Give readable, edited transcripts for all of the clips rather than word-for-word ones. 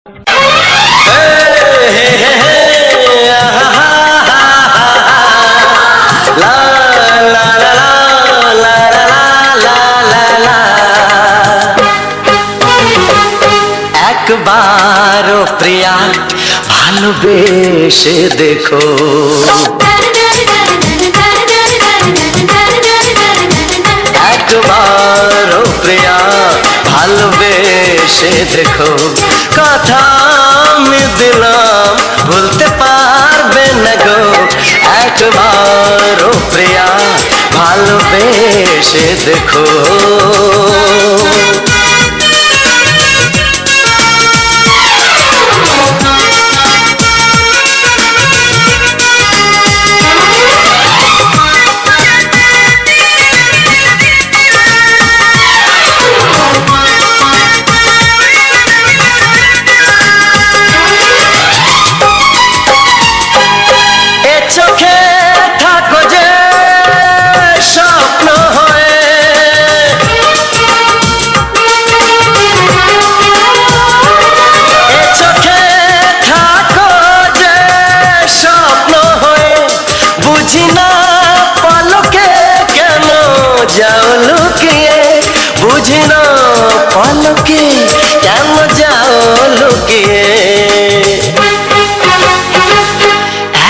একবারও প্রিয়া ভালোবেসে দেখো, একবারও প্রিয়া ভালোবেসে দেখো। কথা আমি দিলাম ভুলতে পারবে না গো, একবারও প্রিয়া ভালোবেসে দেখো। বুঝি না পলকে কেন যাও লুকিয়ে,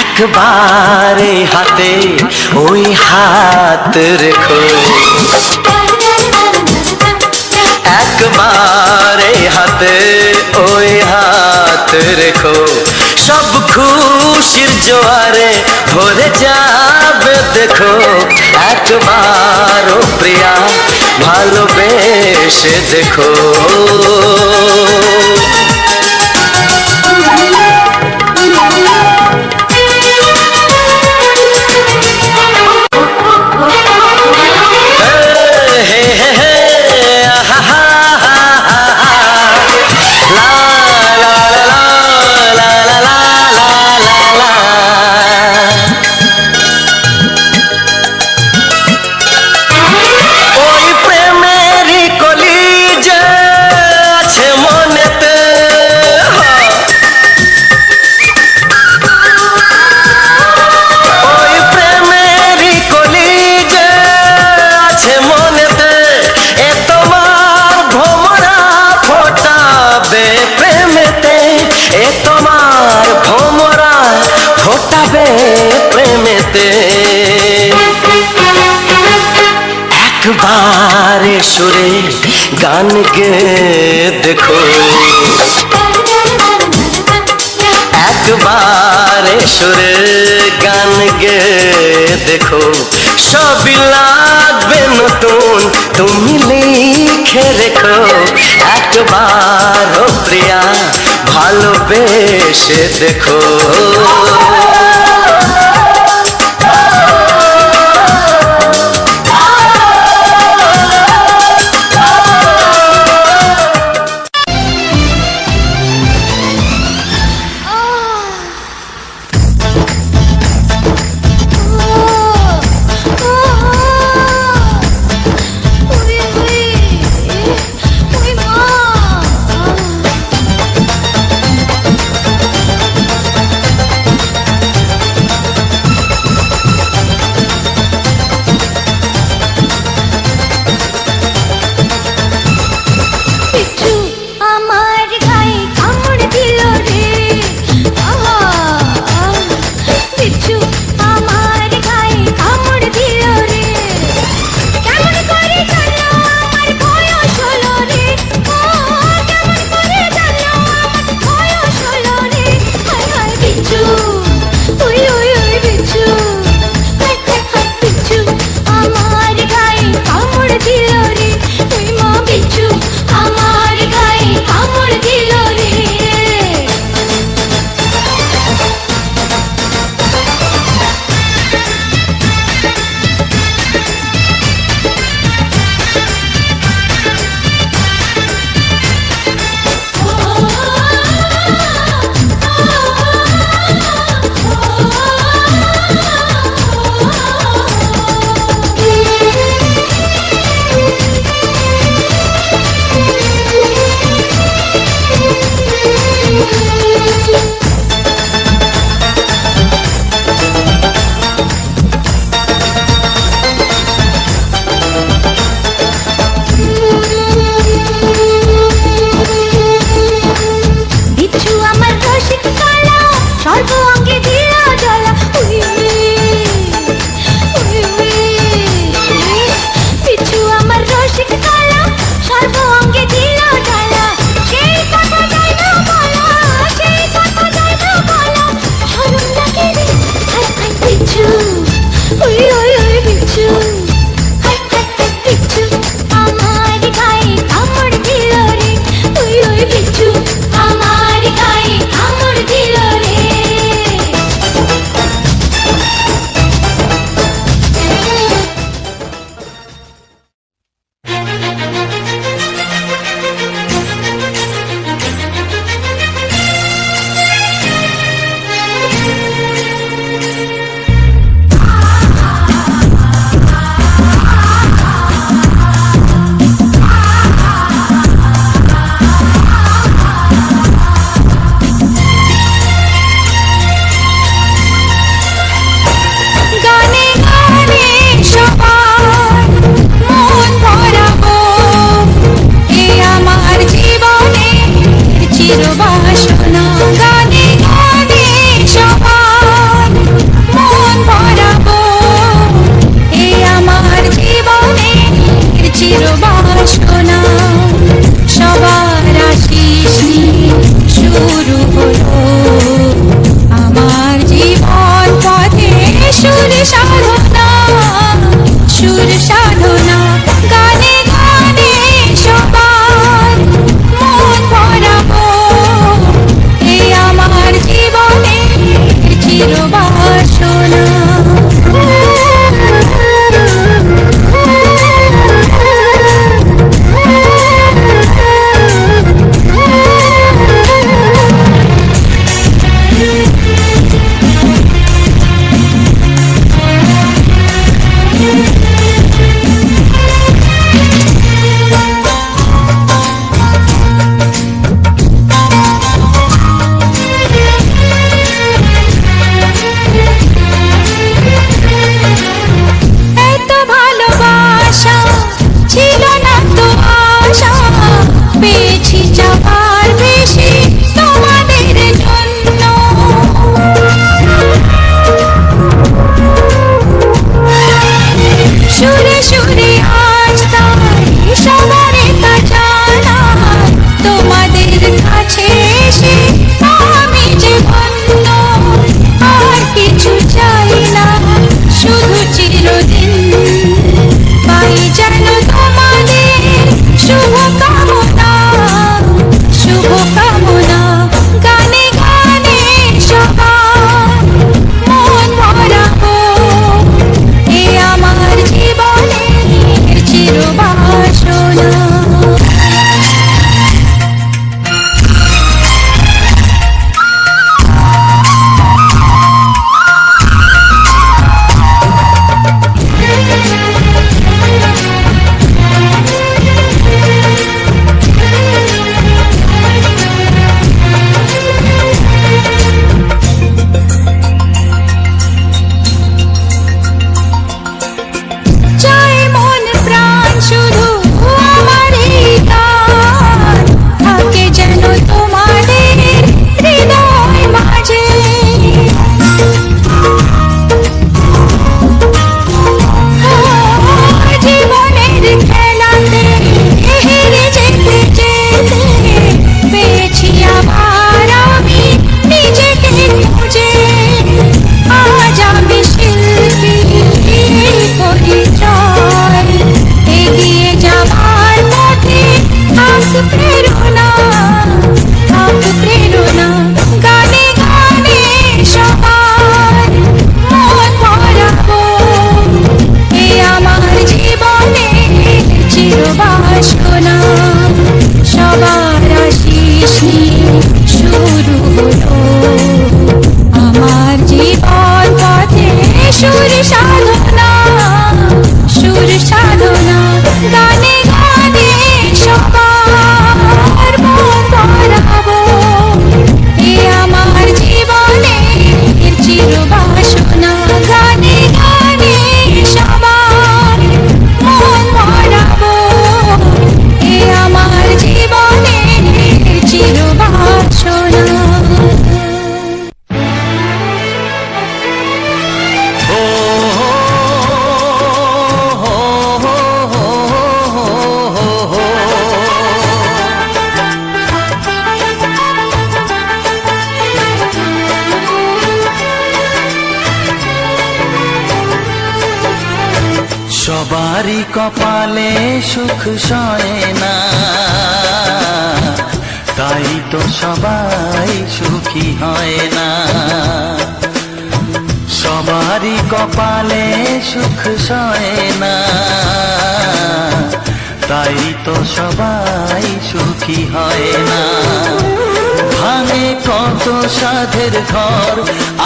একবারে হাতে ওই হাত রেখো, একবারে হাতে ওই হাত রেখো। সব খুশির জোয়ারে ভরে যাবে দেখো, একবারও প্রিয়া ভালোবেসে দেখো। প্রেমেতে একবারে সুরে গান গে দেখো, একবারে সুরে গান গে দেখো। সবই লাগবে নতুন তুমি লিখে রেখো, একবারও প্রিয়া ভালোবেসে দেখো। বাসনা গানে গানে সবার মন ভরাবো এ আমার জীবনের চিরবাসনা সবার আশিস নিয়ে শুরু হলো আমার জীবন পথে সুর সাধনা গানে গানে সবার মন ভরাবো এ আমার জীবনের চিরবাসনা সবারই কপালে সুখ সয় না, তাই তো সবাই সুখী হয় না। সবারই কপালে সুখ সয় না, তাই তো সবাই সুখী হয় না। ভাঙে কত সাধের ঘর,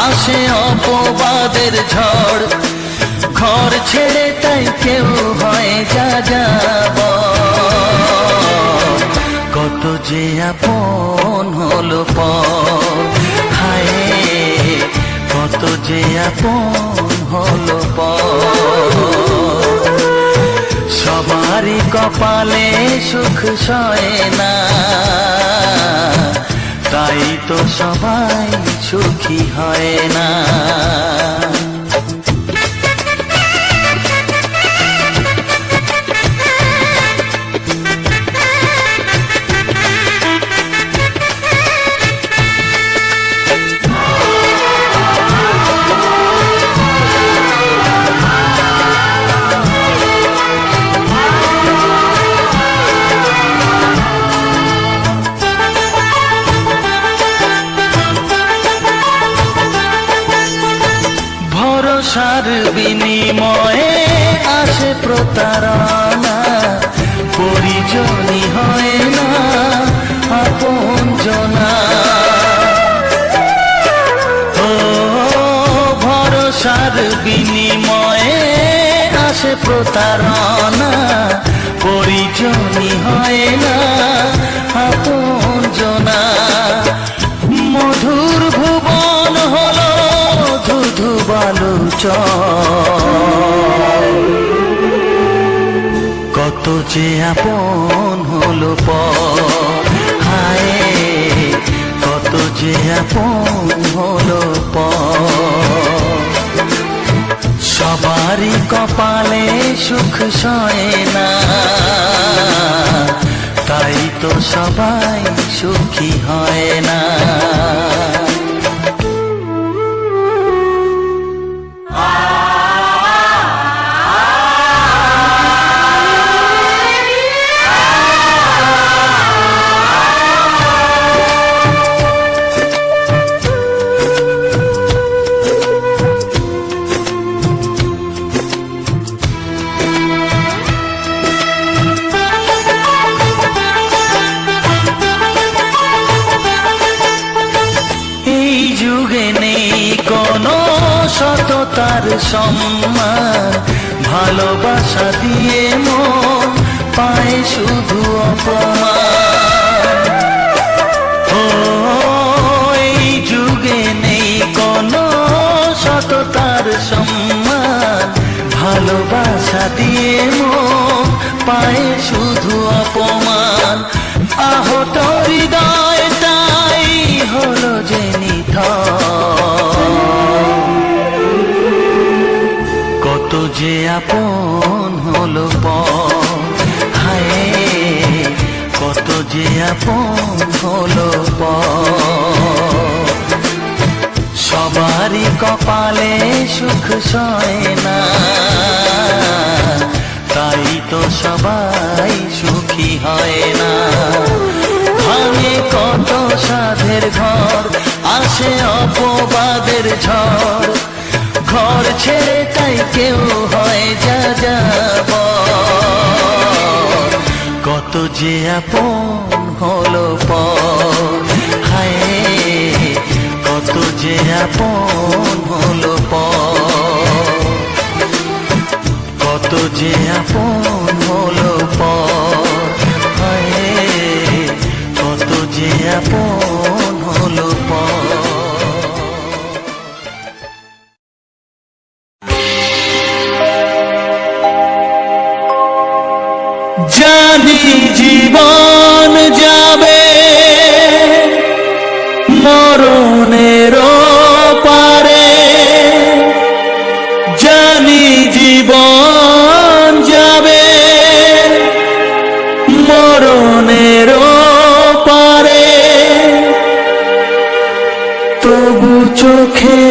আসে অপবাদের ঝড়, ঘর ছেড়ে তাই কেউ হয় যা যাব। কত যে আপন হলো পর, হায় কত যে আপন হলো পর। সবারই কপালে সুখ সয় না, তাই তো সবাই সুখী হয় না। ভরসার বিনিময়ে আসে প্রতারণা, পরিজনই হয় না আপনজনা। ও ভরসার বিনিময়ে আসে প্রতারণা, পরিজনই হয় না আপনজনা। মধুর ভুবন হলো ধুধু বালুচর, কত যে আপন হলো পর, হায় কত যে আপন হলো পর। সবারই কপালে সুখ সয় না, তাই তো সবাই সুখী হয় না। সততার সম্মান, ভালোবাসা দিয়ে মন পায় শুধু অপমান। ও এই যুগে নেই কোনো সততার সম্মান, ভালোবাসা দিয়ে মন পায় শুধু অপমান। আহত হৃদয়টাই হলো যে নিথর, কত যে আপন হলো পর, হায় কত যে আপন হলো পর। সবারই কপালে সুখ সয় না, তাই তো সবাই সুখী হয় না। ভাঙে কত সাধের ঘর, আসে অপবাদের ঝড়, ঘর ছেড়ে তাই কেউ হয় যা যাব। কত যে আপন হলো পর, হায় কত যে আপন হলো পর, কত যে আপন হলো পর, হায় কত যে আপন হলো পর। জানি জীবন যাবে মরণের পারে, জানি জীবন যাবে মরণের পারে, তবু চোখে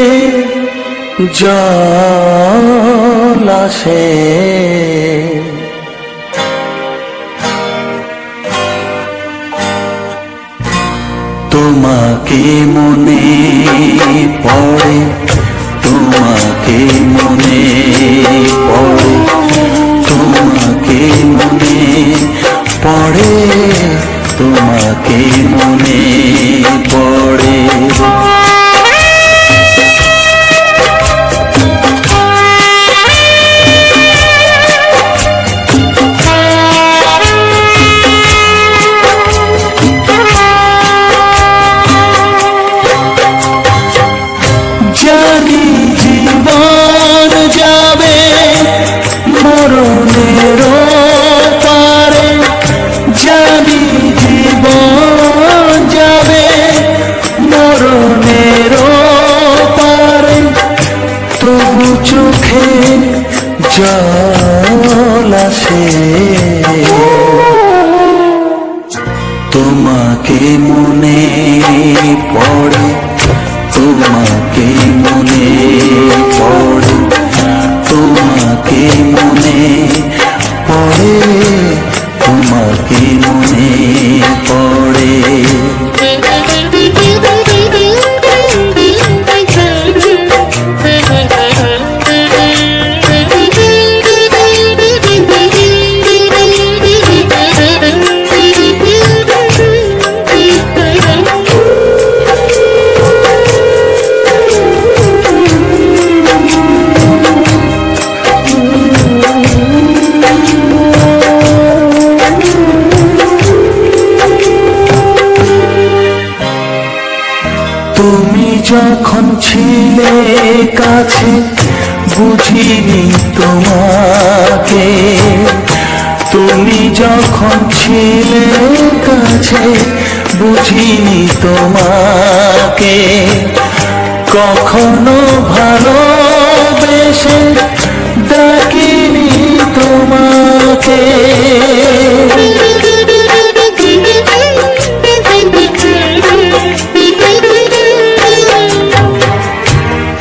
জল আসে, তোমাকে মনে পড়ে, তোমাকে মনে পড়ে, তোমাকে মনে পড়ে, তোমাকে মনে পড়ে। জানি জীবন যাবে মরণের পারে, জানি জীবন যাবে পড়ে তোমাকে মনে পড়ে তোমাকে মনে পড়ে তোমাকে মনে পড়ে তুমি যখন ছিলে কাছে বুঝিনি তোমাকে তুমি যখন ছিলে কাছে বুঝিনি তোমাকে কখনো ভালোবেসে ডাকিনি তোমাকে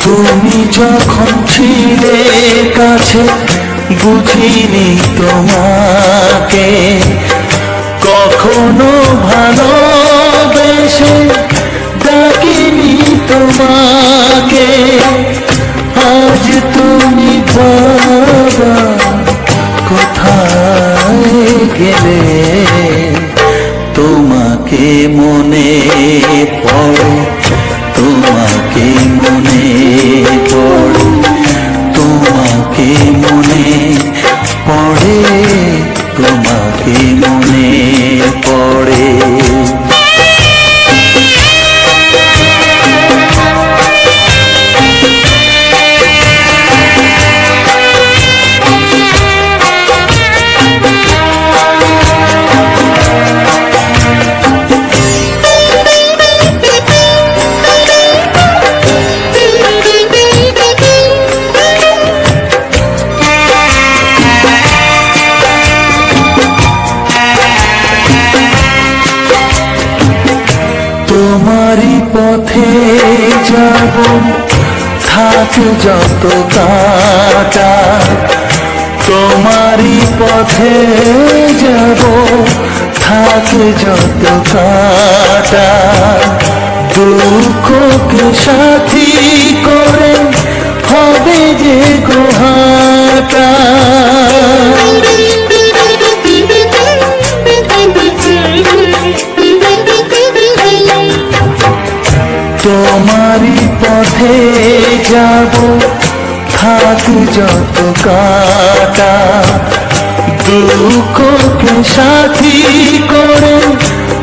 তুমি যখন ছিলে কাছে বুঝিনি তোমাকে কখনো ভালোবেসে ডাকিনি তোমাকে আজ তুমি বাবা কোথায় গেলে তোমাকে মনে পড়ে তোমাকে মনে পড়ে তোমাকে মনে পড়ে তোমাকে মনে পড়ে তোমারই পথে যাব থাক যত কাটা তোমারই পথে যাব থাক যত কাটা দুঃখকে সাথী করে হবে যে গোহাটা তোমারই পথে যাব থাক যত কাটা দুঃখকে সাথী করে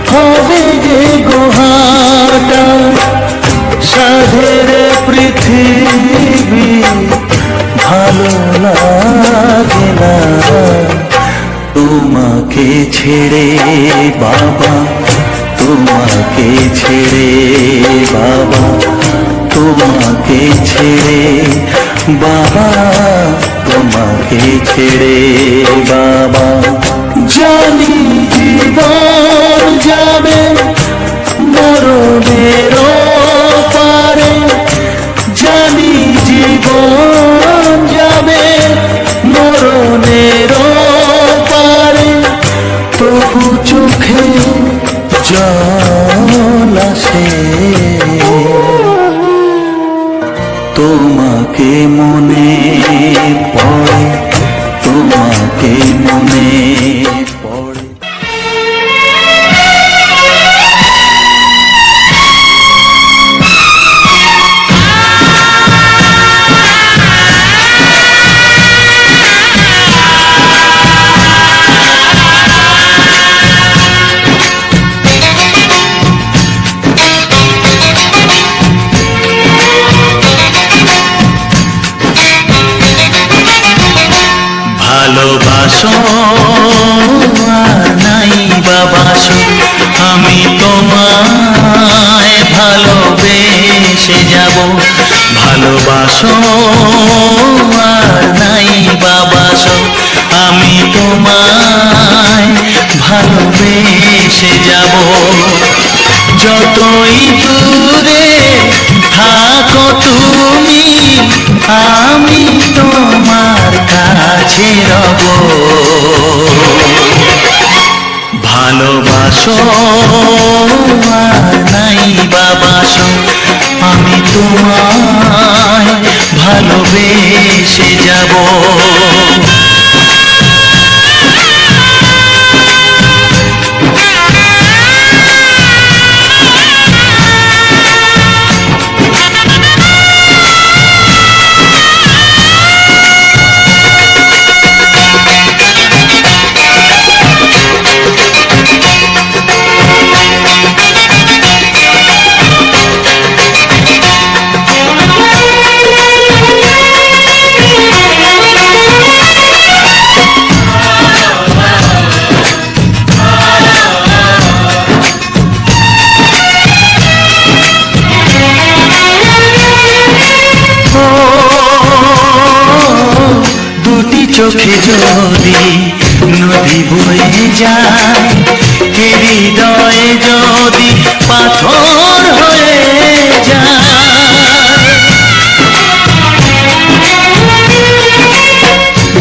হবে যে গোহাটা সাধের পৃথিবী ভালো লাগে না তোমাকে ছেড়ে বাবা তোমাকে ছেড়ে বাবা তোমাকে ছেড়ে বাবা তোমাকে ছেড়ে বাবা জানি জীবন যাবে মরণের পারে জানি জীবন যাবে মরণের পারে তবু চোখে জল আসে তোমাকে মনে পড়ে তোমাকে মনে পড়ে ভালোবাসো আর নাই বাবাসো আমি তোমায় ভালোবেসে যাব ভালোবাসো আর নাই বাবাসো আমি তোমায় ভালোবেসে যাব যতই দূরে থাকো তুমি আমি তোমার কাছে রব। ভালোবাসো আর নাই বাবাসো আমি তোমায় ভালোবেসে যাব। চোখে যদি নদী বয়ে যায়, হৃদয়ে যদি পাথর হয়ে যায়,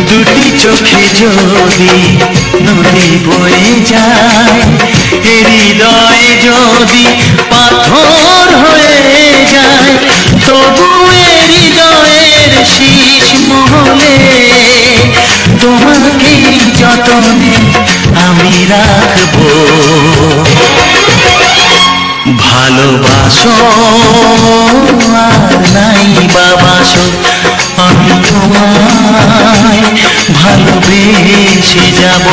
দুটি চোখে যদি নদী বয়ে যায়, হৃদয়ে যদি পাথর হয়ে যায়, তবু হৃদয়ের শীষ মহলে তোমাকে যতনে আমি রাখবো। ভালোবাসো আর নাই বাবাসো আমি তোমায় ভালোবেসে যাব।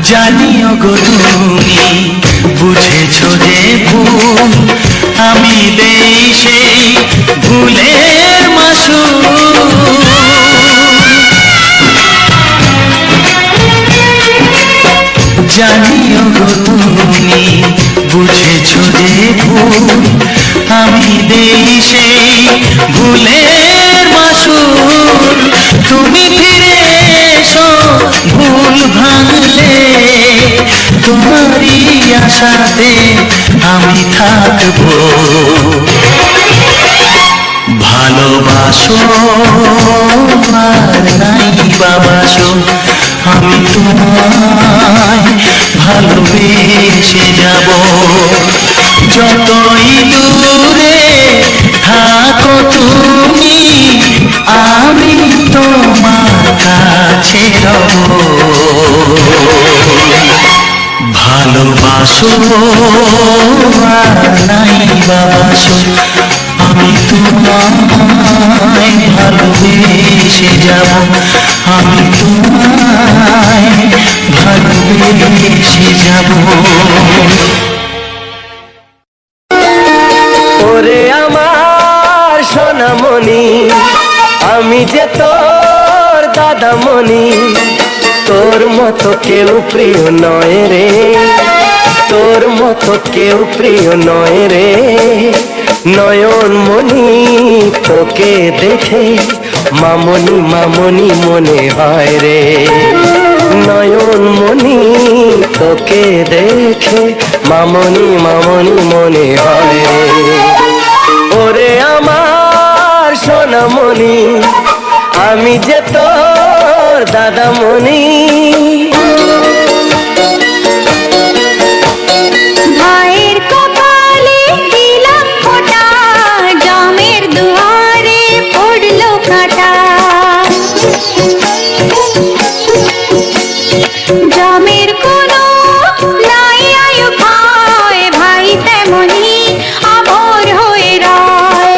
জানিও গো তুমি বুঝেছো যে ভুল, আমি দেই সেই ভুলের মাসুল। জানিও গো তুমি বুঝেছো যে ভুল, আমি দেই সেই ভুলের মাসুল। তুমি ফিরে এসো ভুল ভাঙলে, তোমারই আশাতে আমি থাকবো। ভালোবাসো আর নাই বাবাসো আমি তোমায় ভালোবেসে যাব। যতই দূরে থাকো তুমি আমি তোমার কাছে রব। ভালোবাসো আর নাই বাবাসো আমি তোমায় ভালোবেসে যাব। আমি তোমায় ভালোবেসে যাব। ওরে আমার সোনামণি, আমি যে তোর দাদামণি, তোর মতো কেউ প্রিয় নয় রে, তোর মতো কেউ প্রিয় নয় রে। নয়ন মণি তোকে দেখে মামনি মামনি মনে হয় রে। নয়ন মণি তোকে দেখে মামনি মামনি মনে হয় রে। ওরে আমার সোনামণি, আমি যে তোর দাদামণি। ভাইয়ের কপালে দিলাম ফোঁটা, জামের দুয়ারে পড়লো কাঁটা। জামের কোনো নাই আয়ু ভাই, ভাই তেমনি আমর হয়ে রয়।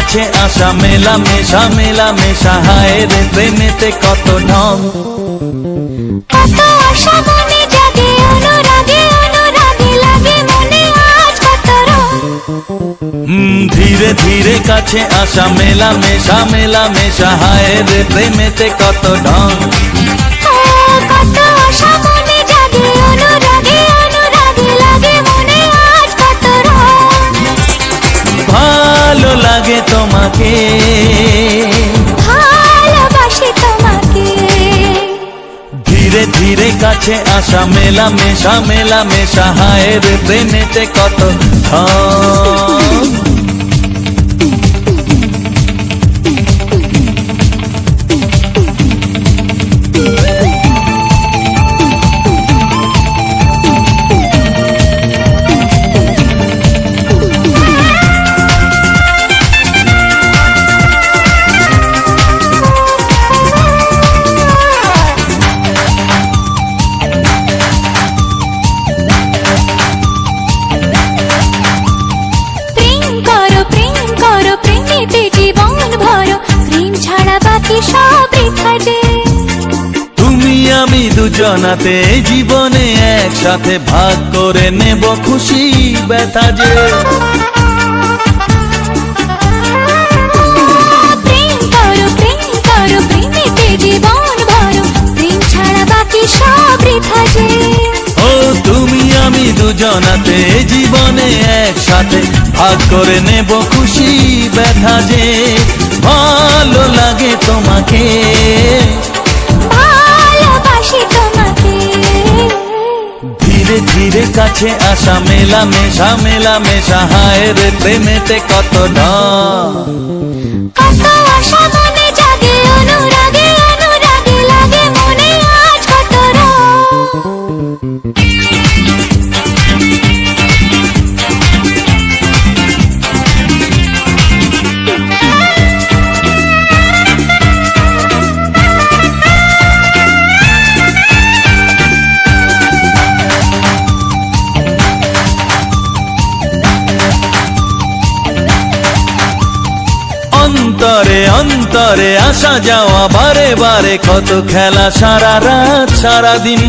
কাছে আসা মেলা মেশা হায় রে প্রেমেতে কত ঢং। কত আশা মনে জাগে অনুরাগে অনুরাগে লাগে মনে আজ কত রং। ধীরে ধীরে কাছে আসা মেলা মেশা হায় রে প্রেমেতে কত ঢং। কত আশা মনে জাগে অনুরাগে অনুরাগে লাগে মনে আজ কত রং। ভালো লাগে তোমাকে ভালোবাসি তোমাকে। ধীরে ধীরে কাছে আসা মেলা মেশা হায় রে প্রেমেতে কত ঢং। তুমি আমি দুজনাতে জীবনে একসাথে ভাগ করে নেব খুশি ব্যথা যে। প্রেম করো প্রেমেতে জীবন ভরো প্রেম ছাড়া বাকি সব বৃথা যে। ও তুমি আমি দুজনাতে জীবনে একসাথে ভাগ করে নেব খুশি ব্যথা যে। ভালো লাগে তোমাকে ভালোবাসি তোমাকে। ধীরে ধীরে কাছে আসা মেলা মেশা হায় রে প্রেমেতে কত ঢং। কত আশা মনে জাগে অনুরাগে অনুরাগে লাগে মনে আজ কত রং। অন্তরে অন্তরে আসা যাওয়া বারে বারে কত খেলা সারা রাত সারা দিন।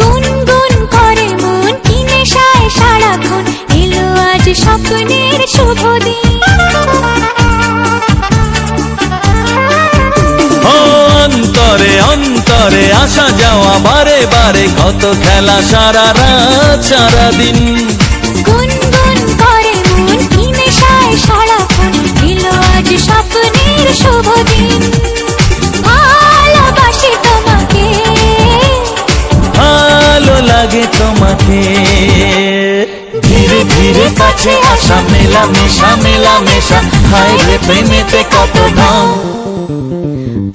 গুনগুন করে মন কি নেশায় সারাক্ষণ এলো আজ স্বপ্নের শুভ দিন। অন্তরে অন্তরে আসা যাওয়া বারে বারে কত খেলা সারা রাত সারা দিন। গুনগুন করে মন কি নেশায় সারাক্ষণ এলো আজ স্বপ্নের শুভ দিন। ভালোবাসি তোমাকে ভালো লাগে তোমাকে। ধীরে ধীরে কাছে আসা মেলা মেশা হায় রে প্রেমেতে কত ঢং।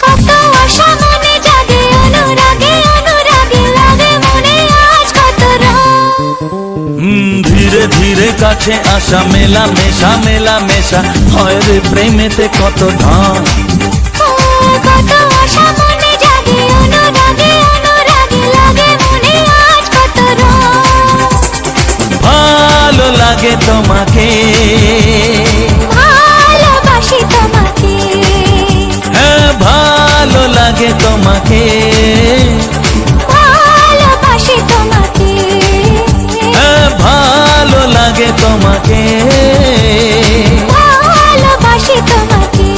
কত আশা মনে জাগে অনুরাগে অনুরাগে লাগে মনে আজ কত রং। ধীরে ধীরে কাছে আসা মেলা মেশা হয় রে প্রেমেতে কত ঢং। কত আশা মনে জাগে অনুরাগে অনুরাগে লাগে মনে আজ কত রং। ভালো লাগে তোমাকে ভালোবাসি তোমাকে। হ্যাঁ ভালো লাগে তোমাকে ভালোবাসি তোমাকে। হ্যাঁ ভালো লাগে তোমাকে ভালোবাসি তোমাকে।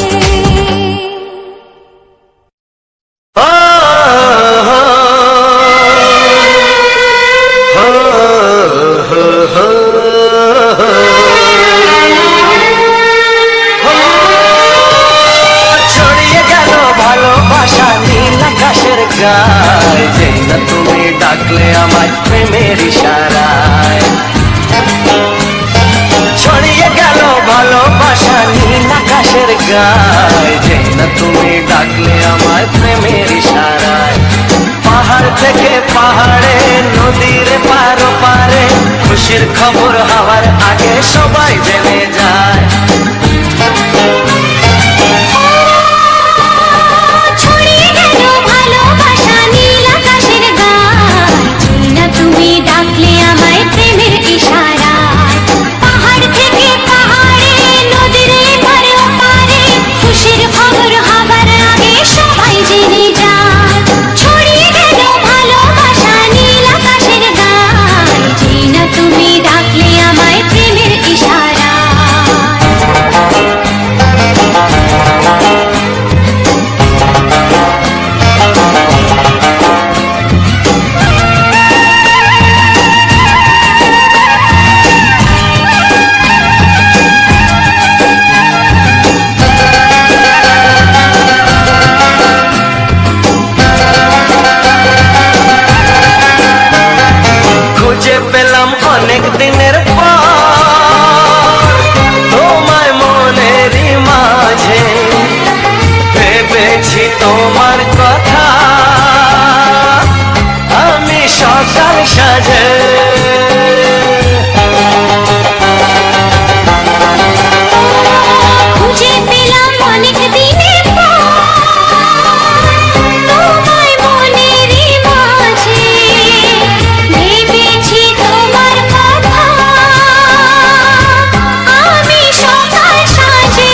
ছড়িয়ে গেল ভালোবাসা নীল আকাশের গায়, যেই না তুমি ডাকলে আমায় প্রেমের ইশারায়। ছড়িয়ে গেল ভালোবাসা নীল আকাশের গায়, যেই না তুমি ডাকলে আমায় প্রেমের ইশারায়। পাহাড় থেকে পাহাড়ে নদীর পার পারে খুশির খবর হওয়ার আগে সবাই জেনে যায়। ছড়িয়ে গেল ভালোবাসা নীল আকাশের গায়, যেই না তুমি ডাকলে আমায় প্রেমের ইশারায়। পাহাড় থেকে পাহাড়ে নদীর পার তোমার কথা আমি সকাল সাজে খুঁজে পেলাম অনেক দিনের তোমায় মনেরই মাঝে ভেবেছি তোমার কথা আমি সকাল সাজে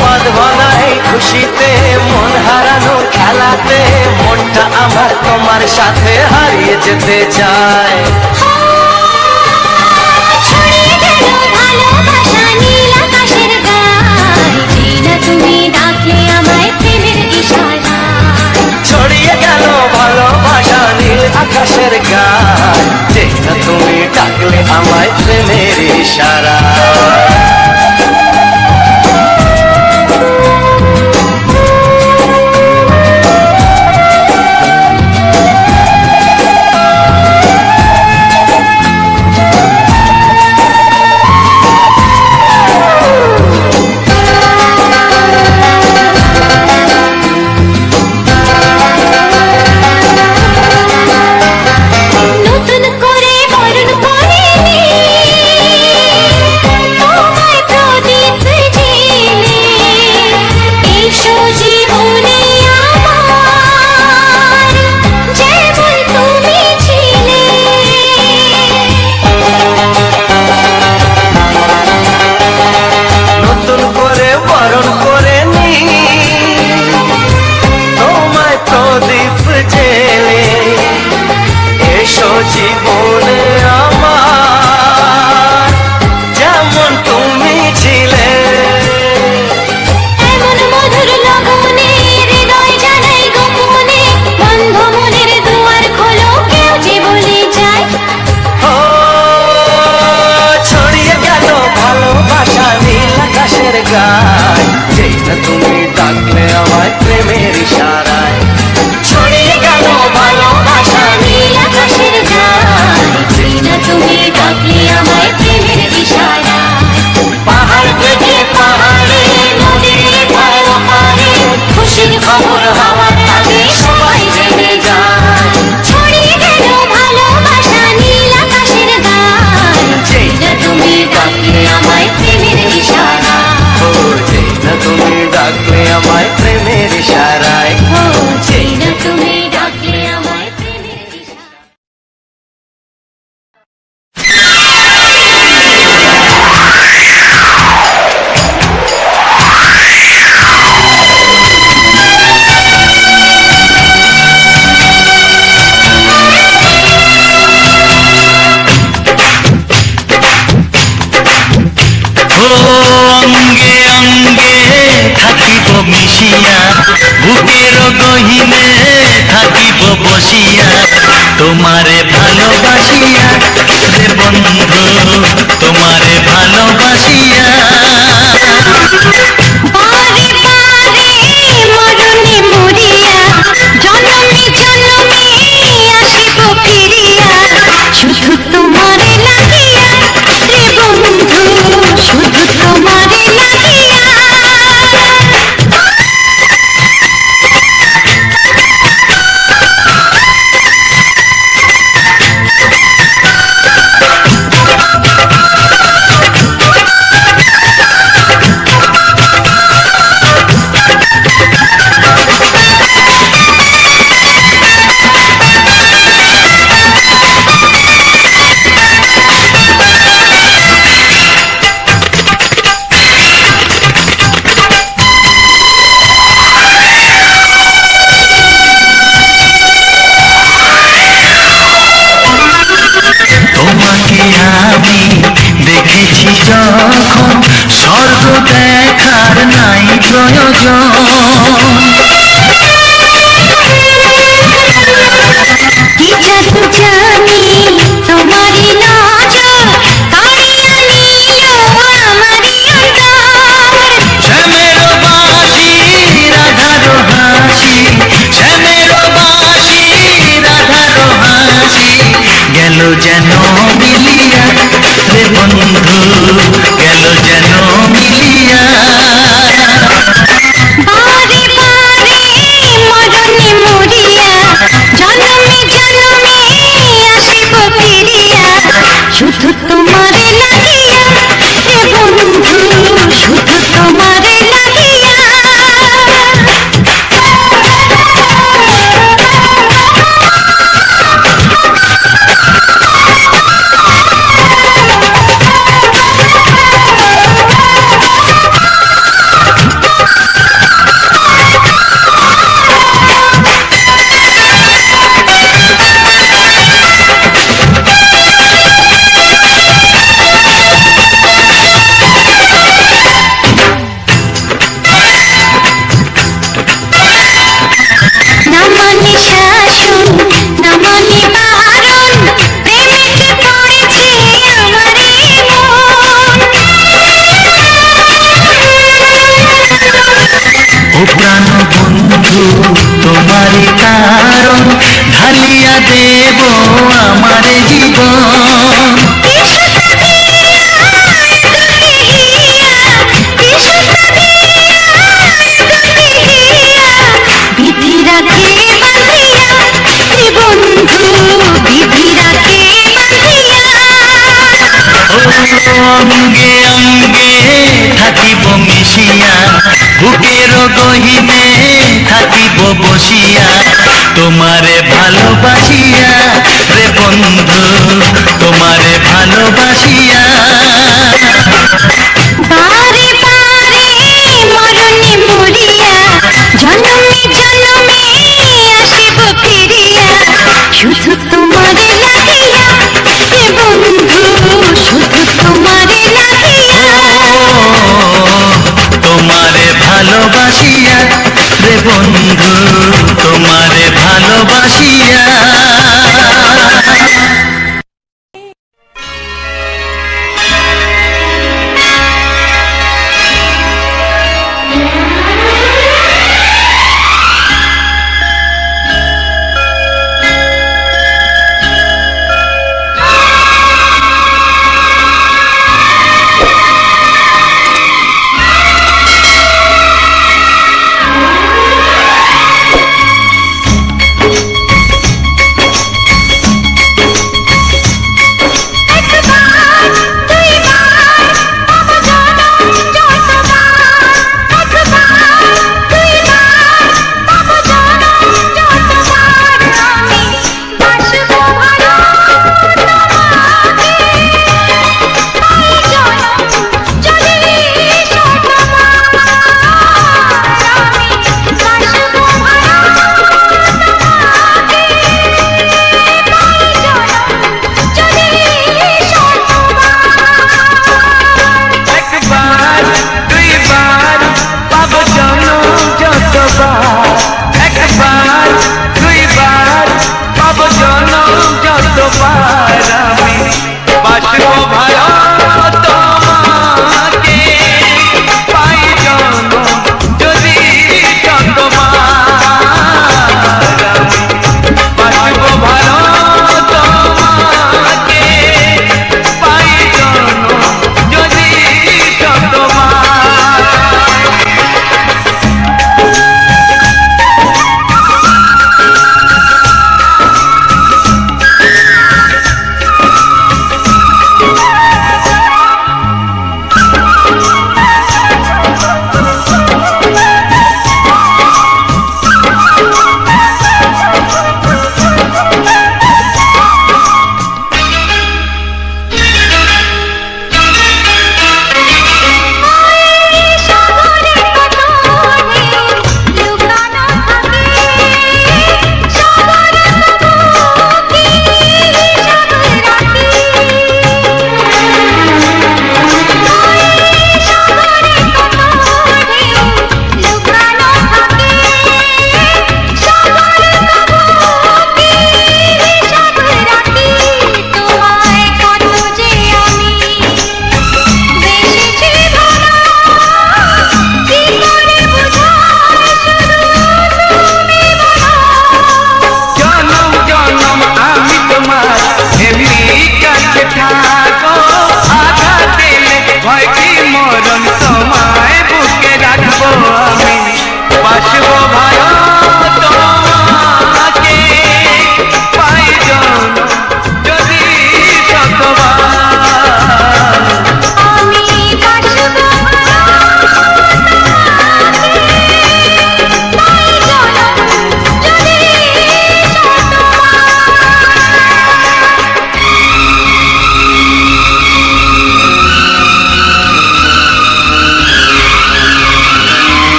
পদ ভলাই খুশিতে মন হারানোর খেলাতে মনটা আমার তোমার সাথে হারিয়ে যেতে চায় ছড়িয়ে গেল ভালোবাসা নীল আকাশের গায়ে যেনা তুমি ডাকলে আমায় প্রেমের ইশারায় ছড়িয়ে গেল ভালোবাসা নীল আকাশের গায় যেটা তুমি ডাকলে আমায় প্রেমের ইশারা নতুন করে বরণ করে নি তোমায় প্রদীপ জেলে এসো জীবনে আমার যেমন তুমি ছিলে নতুন করে বরণ করে নি তোমায় প্রদীপ জেলে এসো জীবনে আমার যেমন তুমি ছিলে এমন মধুর লগনে হৃদয় জানাই গোপনে বন্ধ মনের দুয়ার খোলো কেউ যে বলে যায় ও ছড়িয়ে গেল ভালোবাসা নীল আকাশের গায় যেটা তুমি ডাকলে আমায় প্রেমের ইশারায় ছড়িয়ে গেল ভালোবাসা নীল আকাশের গায় যেনা তুমি ডাকলে আমায় প্রেমের ইশারায় পাহাড় থেকে পাহাড়ে নদীর পারে পারে খুশির খবর হওয়ার আগে সবাই জেনে যায় ছড়িয়ে গেল ভালোবাসা নীল আকাশের গায়ে যেনা তুমি ডাকলে আমায় প্রেমের ইশারায় ও যেটা তুমি ডাকলে আমায় প্রেমের ইশারায় ও যেনা তুমি ডাকলে আমায় প্রেমের ইশারায় ও অঙ্গে অঙ্গে থাকিব মিশিয়া বুকের গহিনে থাকিব বসিয়া তোমারে ভালোবাসিয়া রে বন্ধু তোমারে ভালোবাসিয়া বারে বারে মরণে মরিয়া জনমে জনমে আসিব ফিরিয়া শুধু তোমারে লাগিয়া রে বন্ধু শুধু তোমারে লাগিয়া তোমাকে আমি দেখেছি যখন স্বর্গ দেখার নাই প্রয়োজন কি জাদু জানি তোমারই নজর কাড়িয়া নিল আমারই অন্তর শ্যামের বাঁশি রাধার হাসি শ্যামের বাঁশি রাধার হাসি গেল যেন মিলিয়া রে বন্ধু গেল যেন মিলিয়া বন্ধু তোমারই কারণ ঢালিয়া দেব আমার জীবন। বিধি রাখে বাঁধিয়া হে বন্ধু, বিধি রাখে বাঁধিয়া। অঙ্গে অঙ্গে থাকিব মিশিয়া, বুকের গহিনে থাকিব বসিয়া, তোমারে ভালোবাসিয়া রে বন্ধু, তোমারে ভালোবাসিয়া। বারে বারে মরণে মরিয়া, জনমে জনমে আসিব ফিরিয়া, শুধু তোমারে লাগিয়া হে বন্ধু, শুধু তোমারে লাগিয়া। তোমারে ভালোবাসিয়া রে বন্ধু, তোমারে ভালোবাসিয়া।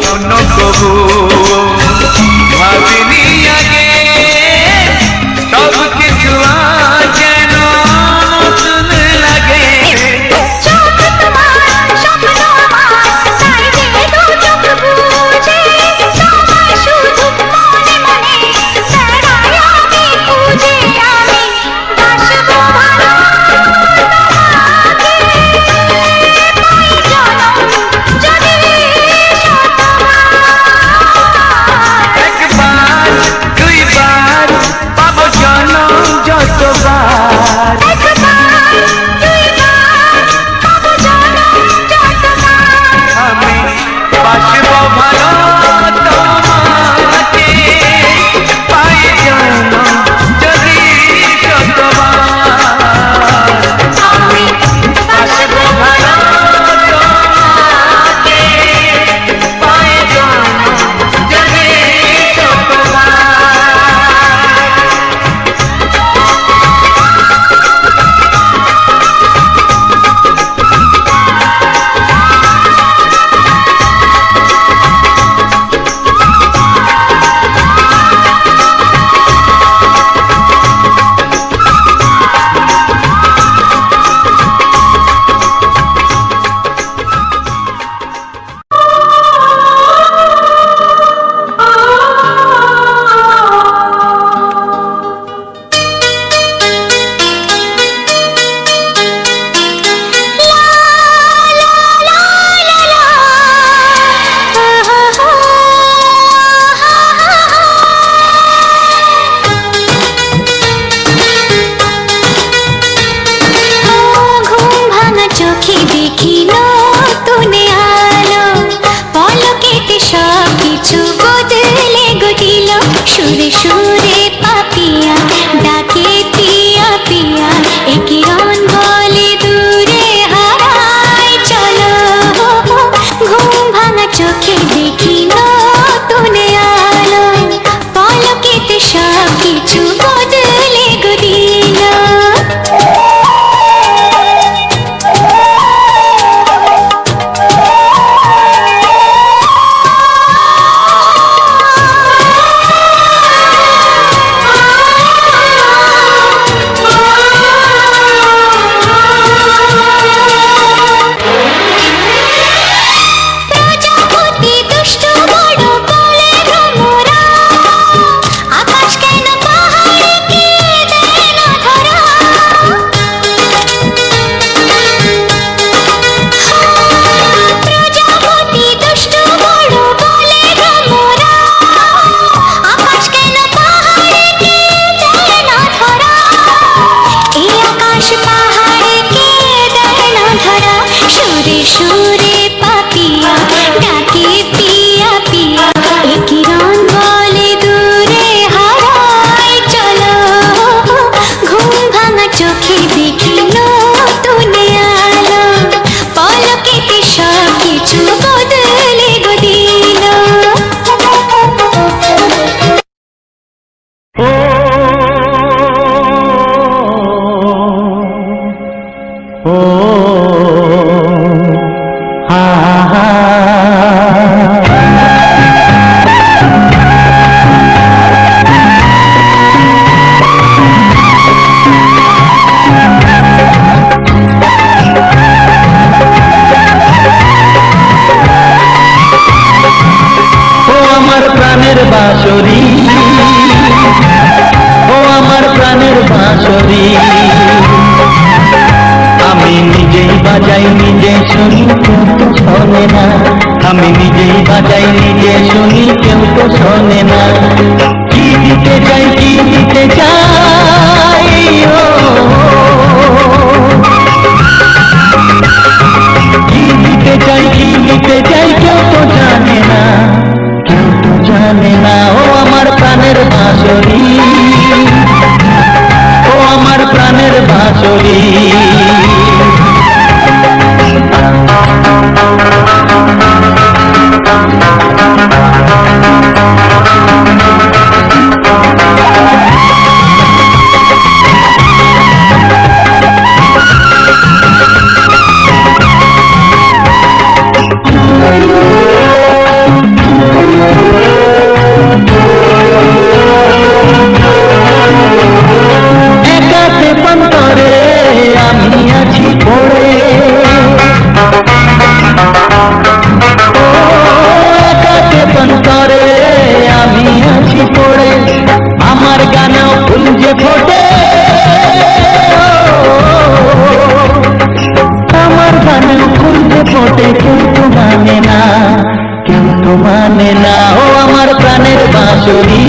স্বপ্ন কবু ভাবিনি আগে সব কিছু যেন নতুন লাগে ও আমার প্রাণের বাঁশরি,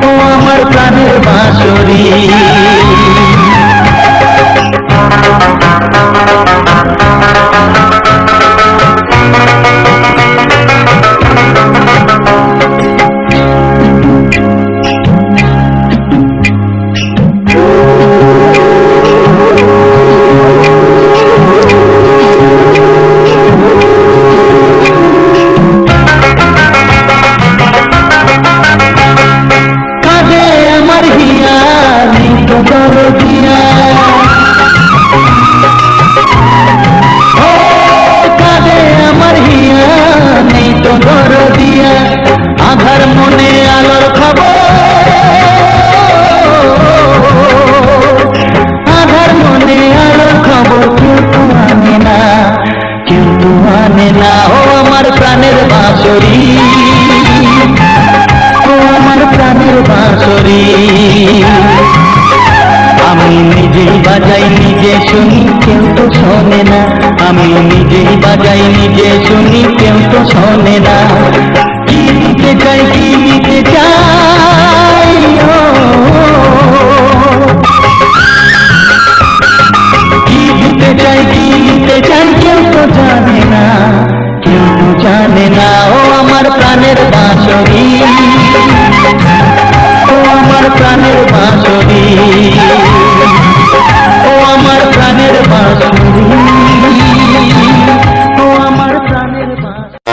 ও আমার প্রাণের বাঁশরি। আধার মনে আলোর খবর, আধার মনে আলোর খবর কেউ তো আনে না, কেউ তো আনে না। ও আমার প্রাণের বাঁশরি, ও আমার প্রাণের বাঁশরি। আমি নিজেই বাজাই নিজে শুনি, কেউ তো শোনে না। আমি নিজেই বাজাই নিজে শুনি, কেউ তো শোনে না। কি দিতে চাই, কি দিতে চাই, কি দিতে চাই, কি দিতে চাই, কেউ তো জানে না, কেউ তো জানে না। ও আমার প্রাণের বাঁশরি, ও আমার প্রাণের বাঁশরি, ও আমার প্রাণের বাঁশরি, ও আমার প্রাণের বাঁশরি।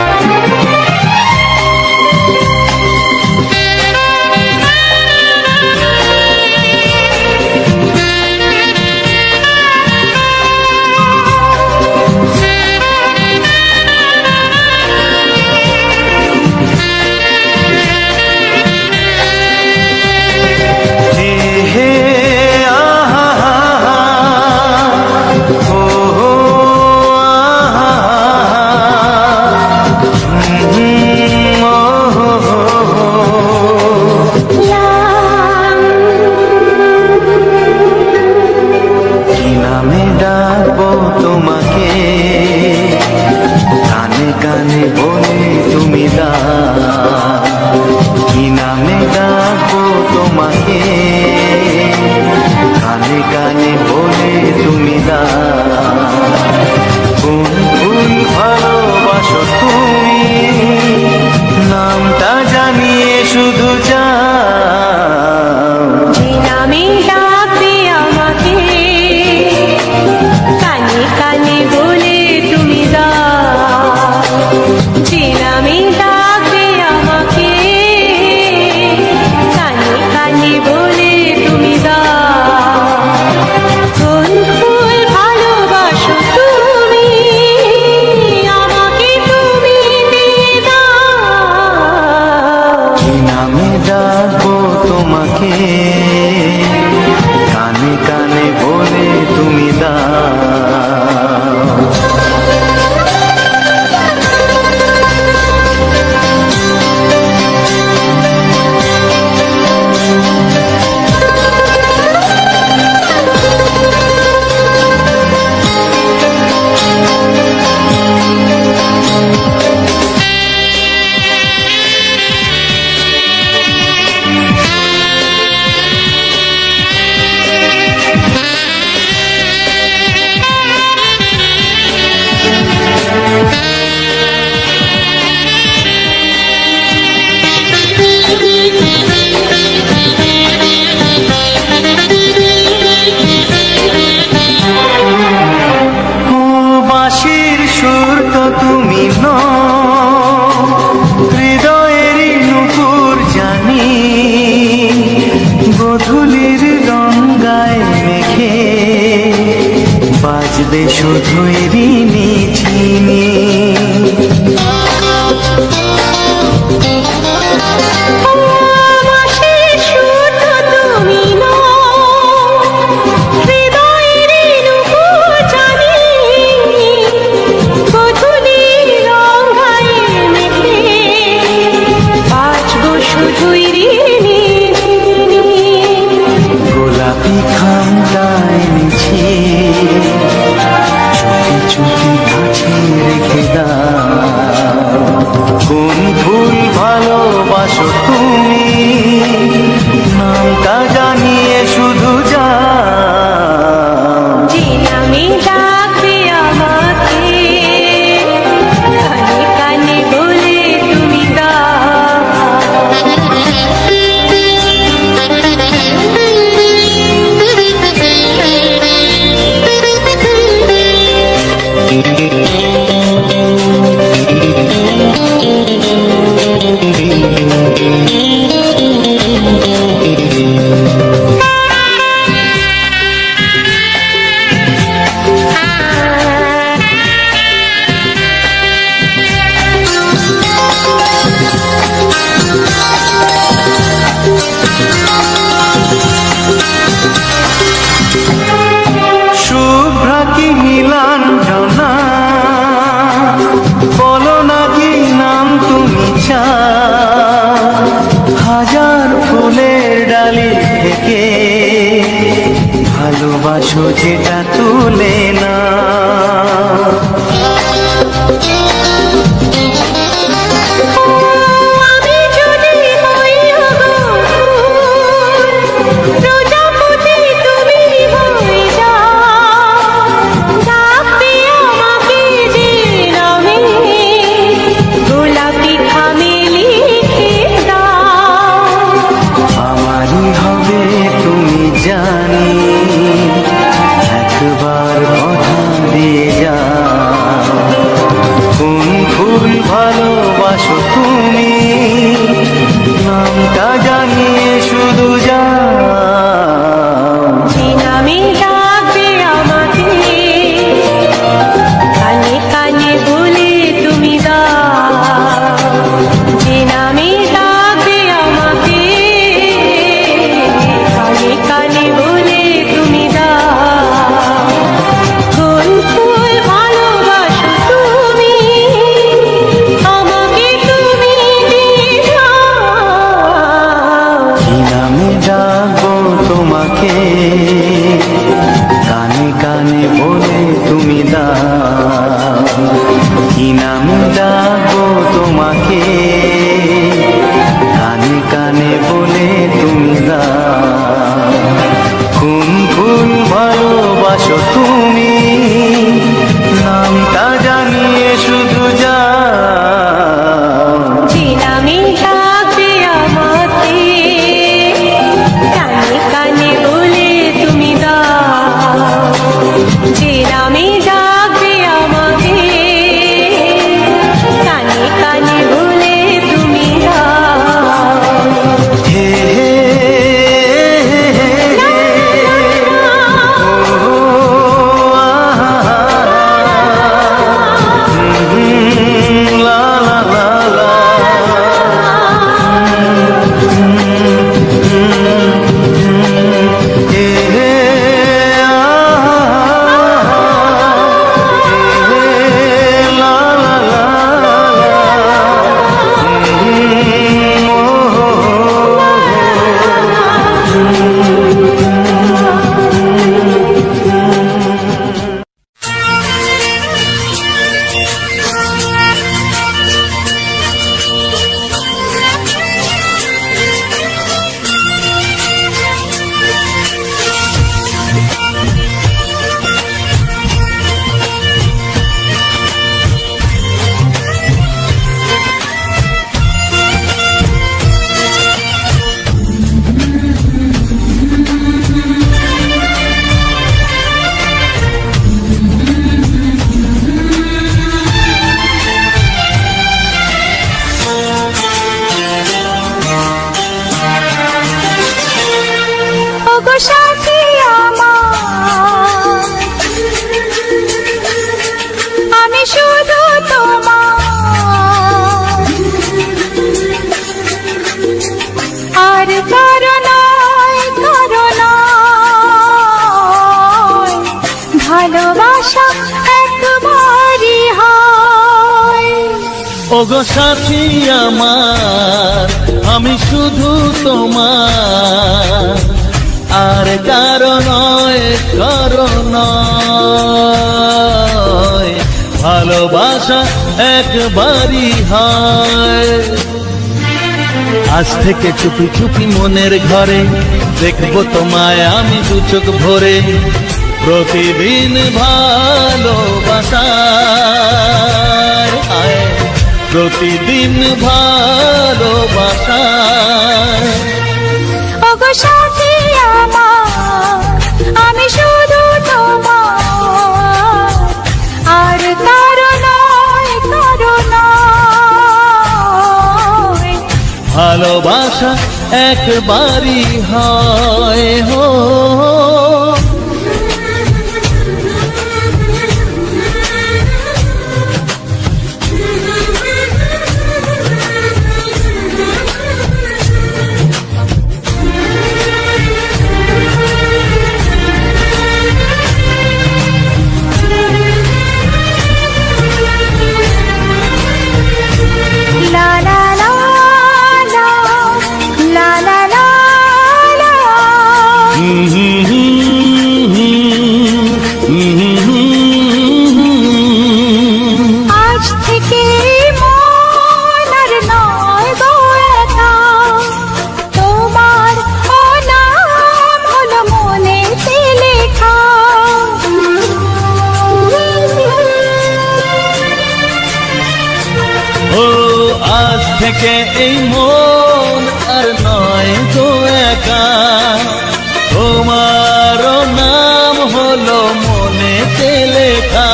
শুধুই ঋণী চিনি গোলাপি খামটায় নিছি চুপি চুপি কোন ফুল ভালোবাসো তুমি, নামটা জানিয়ে শুধু যা। যে নামে ডাকবে আমাকে, কানে কানে বলে তুমি দাও। শুভ্রা কি নীলাঞ্জনা, বলো না কি নাম তুমি চাও। হাজার ফুলের ডালি থেকে ভালোবাসো যেটা তুলে না। আমি যদি হই প্রজাপতি, তুমি হয়ে যাও। ডাকবে আমাকে যে নামে, গোলাপি খামে লিখে দাও। আমারই হবে তুমি জানি, একবার কথা দিয়ে যাও। কোন ফুল ভালোবাসো তুমি, নামটা জানিয়ে শুধু যাও। যে নামে ডাকবে আমাকে, কানে কানে বলে তুমি দাও। যে নামে ডাকবে আমাকে, কানে কানে বলে তুমি দাও। কোন ফুল ভালোবাসো তুমি, আমাকে তুমি দিয়ে দাও। কি নামে ডাকবো তোমাকে, কানে কানে বলে তুমি দাও। কি নামে ডাকবো তোমাকে, কানে কানে বলে তুমি দাও। কোন ফুল ভালোবাসো তুমি, নামটা জানিয়ে শুধু যাও। যে নামে ডাকবে আমাকে, কানে কানে বলে তুমি দাও। যে নামে ডাকবে আমাকে, কানে কানে বলে তুমি দাও। হে হে হে ও লা লা লা লা। হে হে লা লা লা ওগো সাথী আমার, আমি শুধু তোমার, আর কারো নয়, কারো নয়। ভালোবাসা একবারই হয়। ওগো সাথী আমার, আমি শুধু তোমার, আর কারো নয়, কারো নয়। ভালোবাসা একবারই হয়। আজ থেকে চুপি চুপি মনের ঘরে দেখবো তোমায় আমি দু চোখ ভরে, প্রতিদিন ভালোবাসায়, প্রতিদিন ভালোবাসায়। ওগো সাথী আমার, আমি শুধু তোমার, আর কারো নয়, কারো নয়। ভালোবাসা একবারই হয় হো। লা লা লা লা, লা লা লা লা। আজ থেকে মন আর নয় গো একা, তোমার ও নাম হলো মনেতে লেখা। ও আজ থেকে এই মন আর নয় গো একা, তোমার নাম হলো মনেতে লেখা।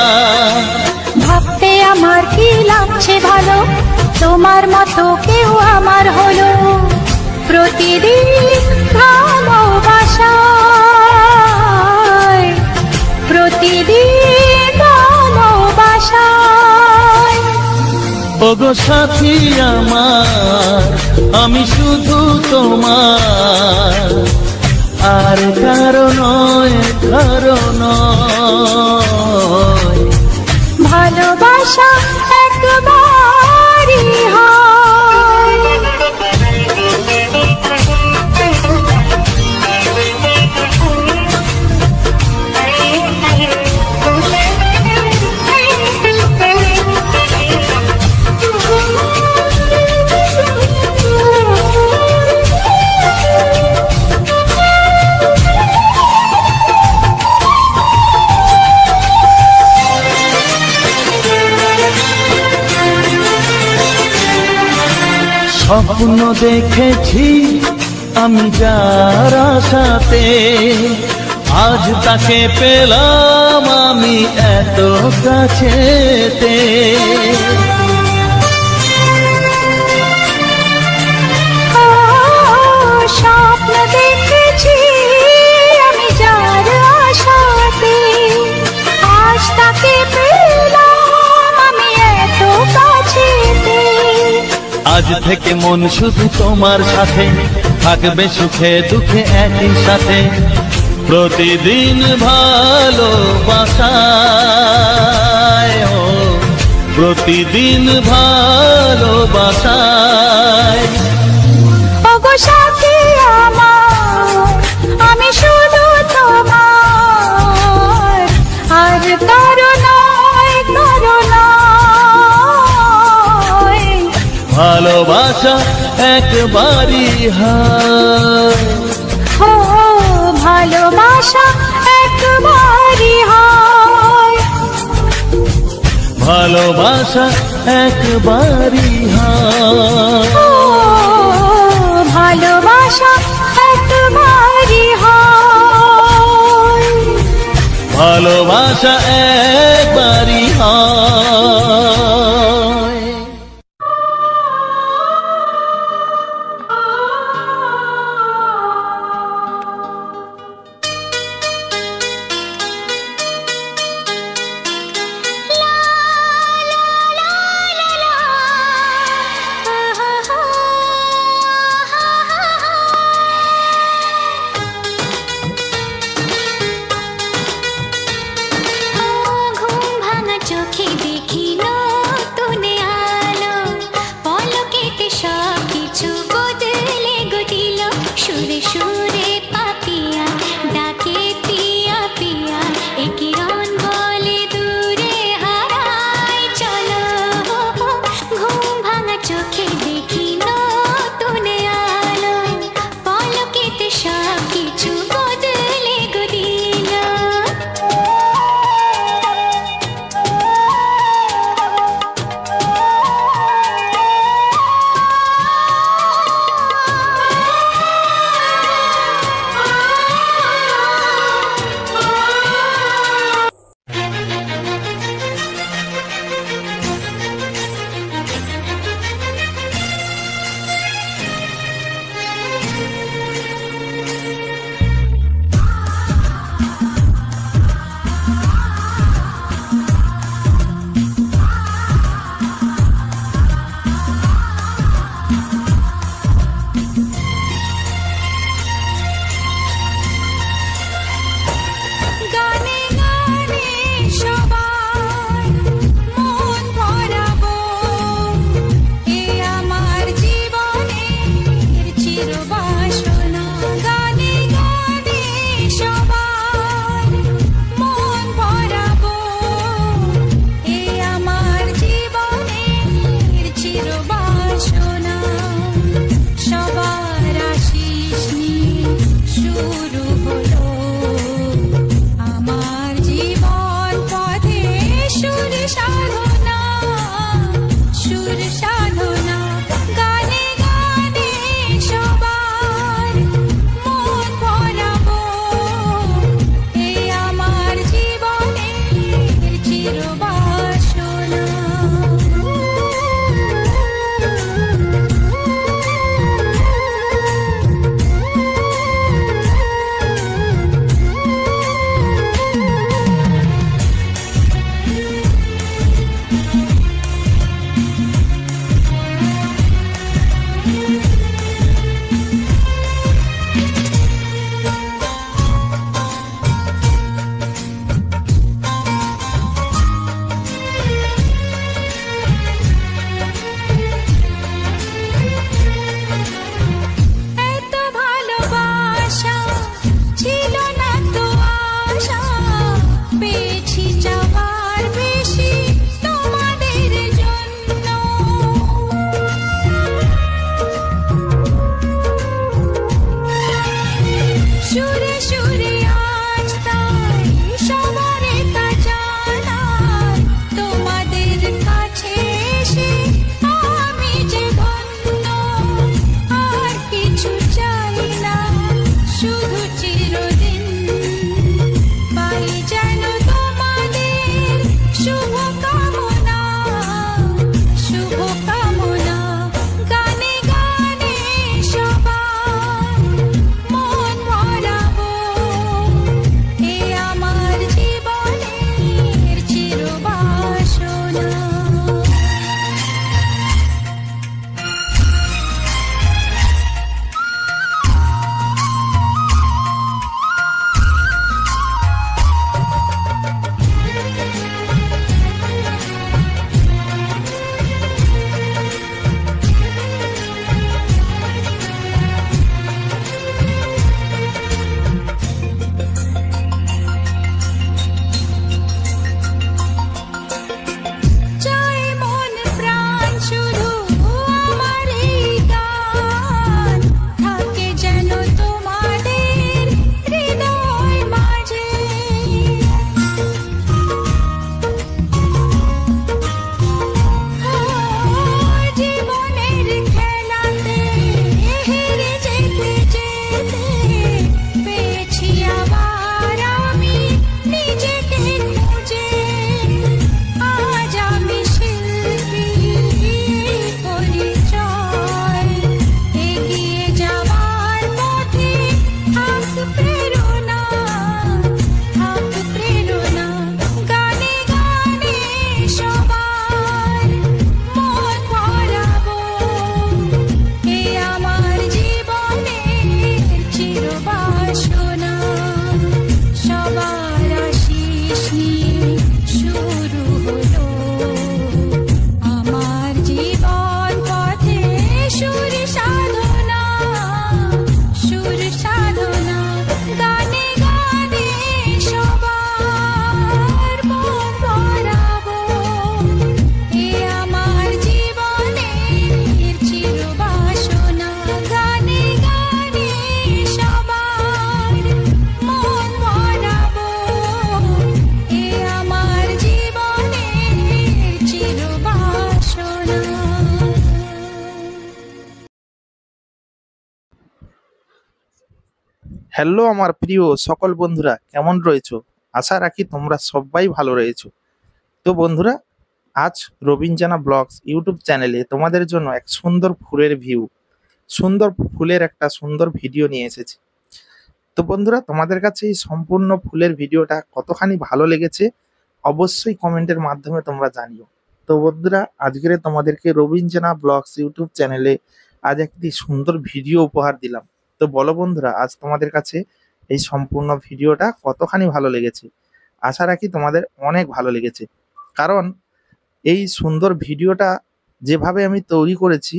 ভাবতে আমার কি লাগছে ভালো, তোমার মতো কেউ আমার হলো। প্রতিদিন ভালোবাসায়, প্রতিদিন ভালোবাসায়। ওগো সাথী আমার, আমি শুধু তোমার, আর কারো নয়, কারো নয়। ভালোবাসা একবারই হয়। স্বপ্ন দেখেছি আমি যার আশাতে, আজ তাকে পেলাম আমি এত কাছেতে। স্বপ্ন দেখেছি আমি যার আশাতে, আজ তাকে পেলাম আমি এত কাছেতে। আজ থেকে মন শুধু তোমার সাথে, থাকবে সুখে দুঃখে একই সাথে। প্রতিদিন ভালোবাসায়, ও প্রতিদিন ভালোবাসায়। ওগো সাথী আমার, আমি শুধু তোমার, আর কারো নয়, কারো নয়। ভালোবাসা একবারই হয়। ও ভালোবাসা একবারই হয়। ভালোবাসা একবারই হয়। ও ভালোবাসা একবারই হয়। ভালোবাসা একবারই হয়। হ্যালো আমার প্রিয় সকল বন্ধুরা, কেমন রয়েছো? আশা রাখি তোমরা সবাই ভালো রয়েছো। তো বন্ধুরা, আজ রবীন্দ্রনা ব্লগস ইউটিউব চ্যানেলে তোমাদের জন্য এক সুন্দর ফুলের সুন্দর ফুলের একটা সুন্দর ভিডিও নিয়ে এসেছি। তো বন্ধুরা, তোমাদের কাছে এই সম্পূর্ণ ফুলের ভিডিওটা কতখানি ভালো লেগেছে অবশ্যই কমেন্টের মাধ্যমে তোমরা জানিও। তো বন্ধুরা, আজকের তোমাদেরকে রবীন্দ্রনা ব্লগস ইউটিউব চ্যানেলে আজ একটি সুন্দর ভিডিও উপহার দিলাম। তো বলো বন্ধুরা, আজ তোমাদের কাছে এই সম্পূর্ণ ভিডিওটা কতখানি ভালো লেগেছে? আশা রাখি তোমাদের অনেক ভালো লেগেছে, কারণ এই সুন্দর ভিডিওটা যেভাবে আমি তৈরি করেছি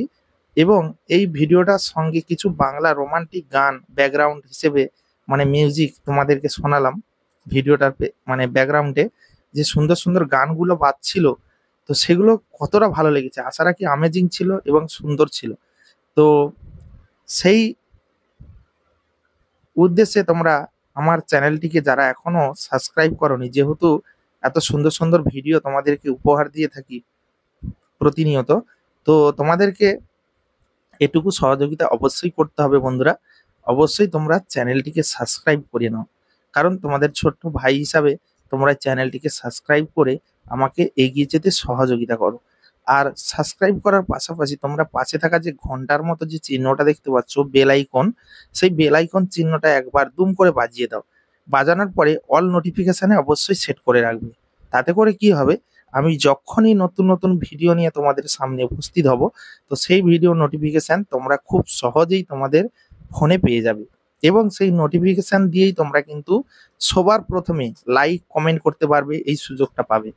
এবং এই ভিডিওটার সঙ্গে কিছু বাংলা রোমান্টিক গান ব্যাকগ্রাউন্ড হিসেবে মানে মিউজিক তোমাদেরকে শোনালাম। ভিডিওটার মানে ব্যাকগ্রাউন্ডে যে সুন্দর সুন্দর গানগুলো বাজছিল, তো সেগুলো কতটা ভালো লেগেছে আশা রাখি অ্যামেজিং ছিল এবং সুন্দর ছিল। তো সেই উদ্দেশ্যে তোমরা আমার চ্যানেলটিকে যারা এখনো সাবস্ক্রাইব করোনি, যেহেতু এত সুন্দর সুন্দর ভিডিও তোমাদেরকে উপহার দিয়ে থাকি প্রতিনিয়ত, তো তোমাদেরকে এটুকু সহযোগিতা অবশ্যই করতে হবে বন্ধুরা। অবশ্যই তোমরা চ্যানেলটিকে সাবস্ক্রাইব করে নাও, কারণ তোমাদের ছোট্ট ভাই হিসাবে তোমরা চ্যানেলটিকে সাবস্ক্রাইব করে আমাকে এগিয়ে যেতে সহযোগিতা করো। আর সাবস্ক্রাইব করার পাশাপাশি তোমরা পাশে থাকা যে ঘন্টার মতো যে চিহ্নটা দেখতে পাচ্ছ, বেল আইকন, সেই বেল আইকন চিহ্নটা একবার দুম করে বাজিয়ে দাও। বাজানোর পরে অল নোটিফিকেশানে অবশ্যই সেট করে রাখবে। তাতে করে কি হবে, আমি যখনই নতুন নতুন ভিডিও নিয়ে তোমাদের সামনে উপস্থিত হব, তো সেই ভিডিও নোটিফিকেশান তোমরা খুব সহজেই তোমাদের ফোনে পেয়ে যাবে। এবং সেই নোটিফিকেশান দিয়েই তোমরা কিন্তু সবার প্রথমে লাইক কমেন্ট করতে পারবে, এই সুযোগটা পাবে।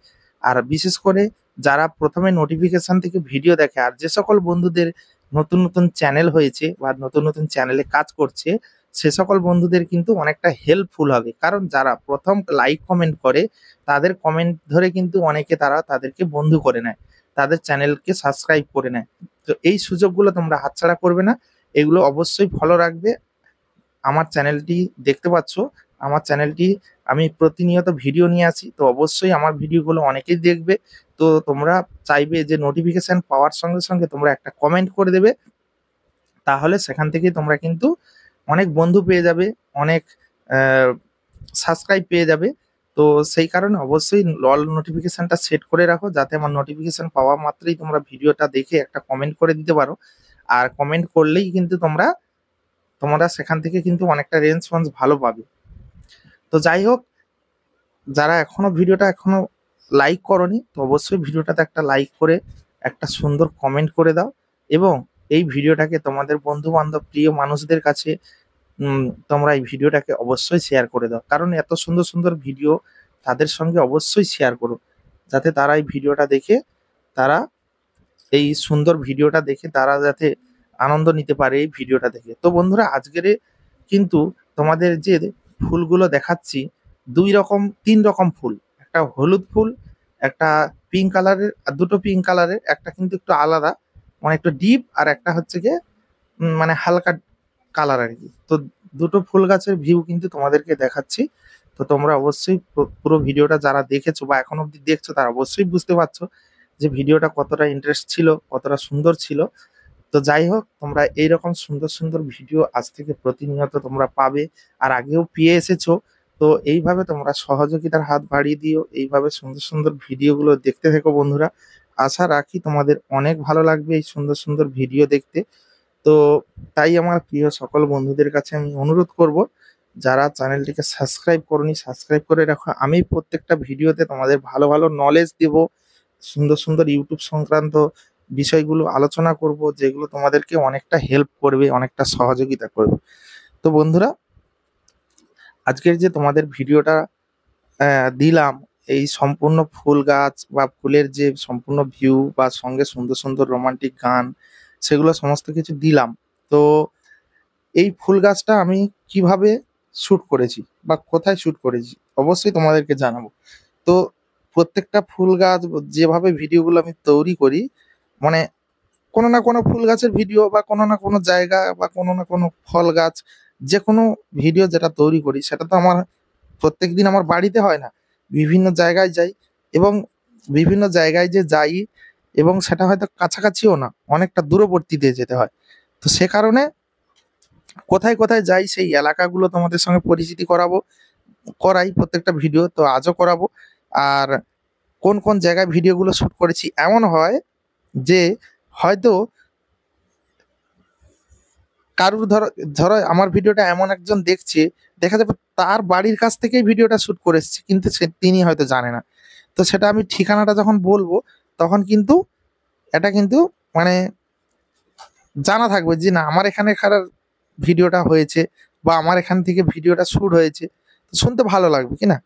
আর বিশেষ করে যারা প্রথমে নোটিফিকেশান থেকে ভিডিও দেখে, আর যে সকল বন্ধুদের নতুন নতুন চ্যানেল হয়েছে বা নতুন নতুন চ্যানেলে কাজ করছে, সে সকল বন্ধুদের কিন্তু অনেকটা হেল্পফুল হবে। কারণ যারা প্রথম লাইক কমেন্ট করে, তাদের কমেন্ট ধরে কিন্তু অনেকে তাদেরকে বন্ধু করে নেয়, তাদের চ্যানেলকে সাবস্ক্রাইব করে নেয়। তো এই সুযোগগুলো তোমরা হাতছাড়া করবে না, এগুলো অবশ্যই ফলো রাখবে। আমার চ্যানেলটি দেখতে পাচ্ছ, আমার চ্যানেলটি আমি প্রতিনিয়ত ভিডিও নিয়ে আসি, তো অবশ্যই আমার ভিডিওগুলো অনেকেই দেখবে। তো তোমরা চাইবে যে নোটিফিকেশান পাওয়ার সঙ্গে সঙ্গে তোমরা একটা কমেন্ট করে দেবে, তাহলে সেখান থেকে তোমরা কিন্তু অনেক বন্ধু পেয়ে যাবে, অনেক সাবস্ক্রাইব পেয়ে যাবে। তো সেই কারণে অবশ্যই অল নোটিফিকেশানটা সেট করে রাখো, যাতে আমার নোটিফিকেশান পাওয়া মাত্রই তোমরা ভিডিওটা দেখে একটা কমেন্ট করে দিতে পারো। আর কমেন্ট করলেই কিন্তু তোমরা সেখান থেকে কিন্তু অনেকটা রেসপন্স ভালো পাবে। তো যাই হোক, যারা ভিডিওটা এখনো লাইক করনি, তো অবশ্যই ভিডিওটাতে একটা লাইক করে একটা সুন্দর কমেন্ট করে দাও। এবং এই ভিডিওটাকে তোমাদের বন্ধু বান্ধব প্রিয় মানুষদের কাছে তোমরা এই ভিডিওটাকে অবশ্যই শেয়ার করে দাও, কারণ এত সুন্দর সুন্দর ভিডিও তাদের সঙ্গে অবশ্যই শেয়ার করো, যাতে তারা এই ভিডিওটা দেখে, তারা এই সুন্দর ভিডিওটা দেখে তারা যাতে আনন্দ নিতে পারে এই ভিডিওটা দেখে। তো বন্ধুরা, আজকের কিন্তু তোমাদের যে ফুলগুলো দেখাচ্ছি, 3 রকম ফুল। একটা হলুদ ফুল, একটা পিঙ্ক কালারের, আর 2টো পিঙ্ক কালারের, একটা কিন্তু একটু আলাদা মানে একটু ডিপ, আর একটা হচ্ছে গিয়ে মানে হালকা কালার আর কি। তো 2টো ফুল গাছের ভিউ কিন্তু তোমাদেরকে দেখাচ্ছি। তো তোমরা অবশ্যই পুরো ভিডিওটা যারা দেখেছো বা এখন অবধি দেখছো, তারা অবশ্যই বুঝতে পারছো যে ভিডিওটা কতটা ইন্টারেস্ট ছিল, কতটা সুন্দর ছিল। তো যাই হোক, তোমরা এইরকম সুন্দর সুন্দর ভিডিও আজ থেকে প্রতিনিয়ত তোমরা পাবে, আর আগেও পেয়ে এসেছো। তো এইভাবে তোমরা সহযোগিতার হাত বাড়িয়ে দিও, এইভাবে সুন্দর সুন্দর ভিডিওগুলো দেখতে থেকো বন্ধুরা। আশা রাখি তোমাদের অনেক ভালো লাগবে এই সুন্দর সুন্দর ভিডিও দেখতে। তো তাই আমার প্রিয় সকল বন্ধুদের কাছে আমি অনুরোধ করব, যারা চ্যানেলটিকে সাবস্ক্রাইব করনি, সাবস্ক্রাইব করে রাখো। আমি প্রত্যেকটা ভিডিওতে তোমাদের ভালো ভালো নলেজ দেব, সুন্দর সুন্দর ইউটিউব সংক্রান্ত বিষয়গুলো আলোচনা করব, যেগুলো তোমাদেরকে অনেকটা হেল্প করবে, অনেকটা সহযোগিতা করবে। তো বন্ধুরা, আজকের যে তোমাদের ভিডিওটা দিলাম, এই সম্পূর্ণ ফুল গাছ বা ফুলের যে সম্পূর্ণ ভিউ বা সঙ্গে সুন্দর সুন্দর রোমান্টিক গান, সেগুলো সমস্ত কিছু দিলাম। তো এই ফুল গাছটা আমি কিভাবে শ্যুট করেছি বা কোথায় শ্যুট করেছি অবশ্যই তোমাদেরকে জানাবো। তো প্রত্যেকটা ফুল গাছ যেভাবে ভিডিওগুলো আমি তৈরি করি, মানে কোনো না কোনো ফুল গাছের ভিডিও বা কোনো না কোনো জায়গা বা কোনো না কোনো ফল গাছ, যে কোনো ভিডিও যেটা তৈরি করি, সেটা তো আমার প্রত্যেকদিন আমার বাড়িতে হয় না, বিভিন্ন জায়গায় যাই। এবং বিভিন্ন জায়গায় যে যাই, এবং সেটা হয়তো কাছাকাছিও না, অনেকটা দূরবর্তীতে যেতে হয়। তো সে কারণে কোথায় কোথায় যাই সেই এলাকাগুলো তোমাদের সঙ্গে পরিচিতি করাই প্রত্যেকটা ভিডিও, তো আজও করাবো। আর কোন কোন জায়গায় ভিডিওগুলো শ্যুট করেছি, এমন হয় যে হয়তো কারুর ধরো ধরো আমার ভিডিওটা এমন একজন দেখছে, দেখা যাবে তার বাড়ির কাছ থেকেই ভিডিওটা শ্যুট করে এসেছি, কিন্তু তিনি হয়তো জানে না। তো সেটা আমি ঠিকানাটা যখন বলবো তখন কিন্তু এটা কিন্তু মানে জানা থাকবে যে না আমার এখানকার ভিডিওটা হয়েছে বা আমার এখান থেকে ভিডিওটা শ্যুট হয়েছে, তো শুনতে ভালো লাগবে কি না।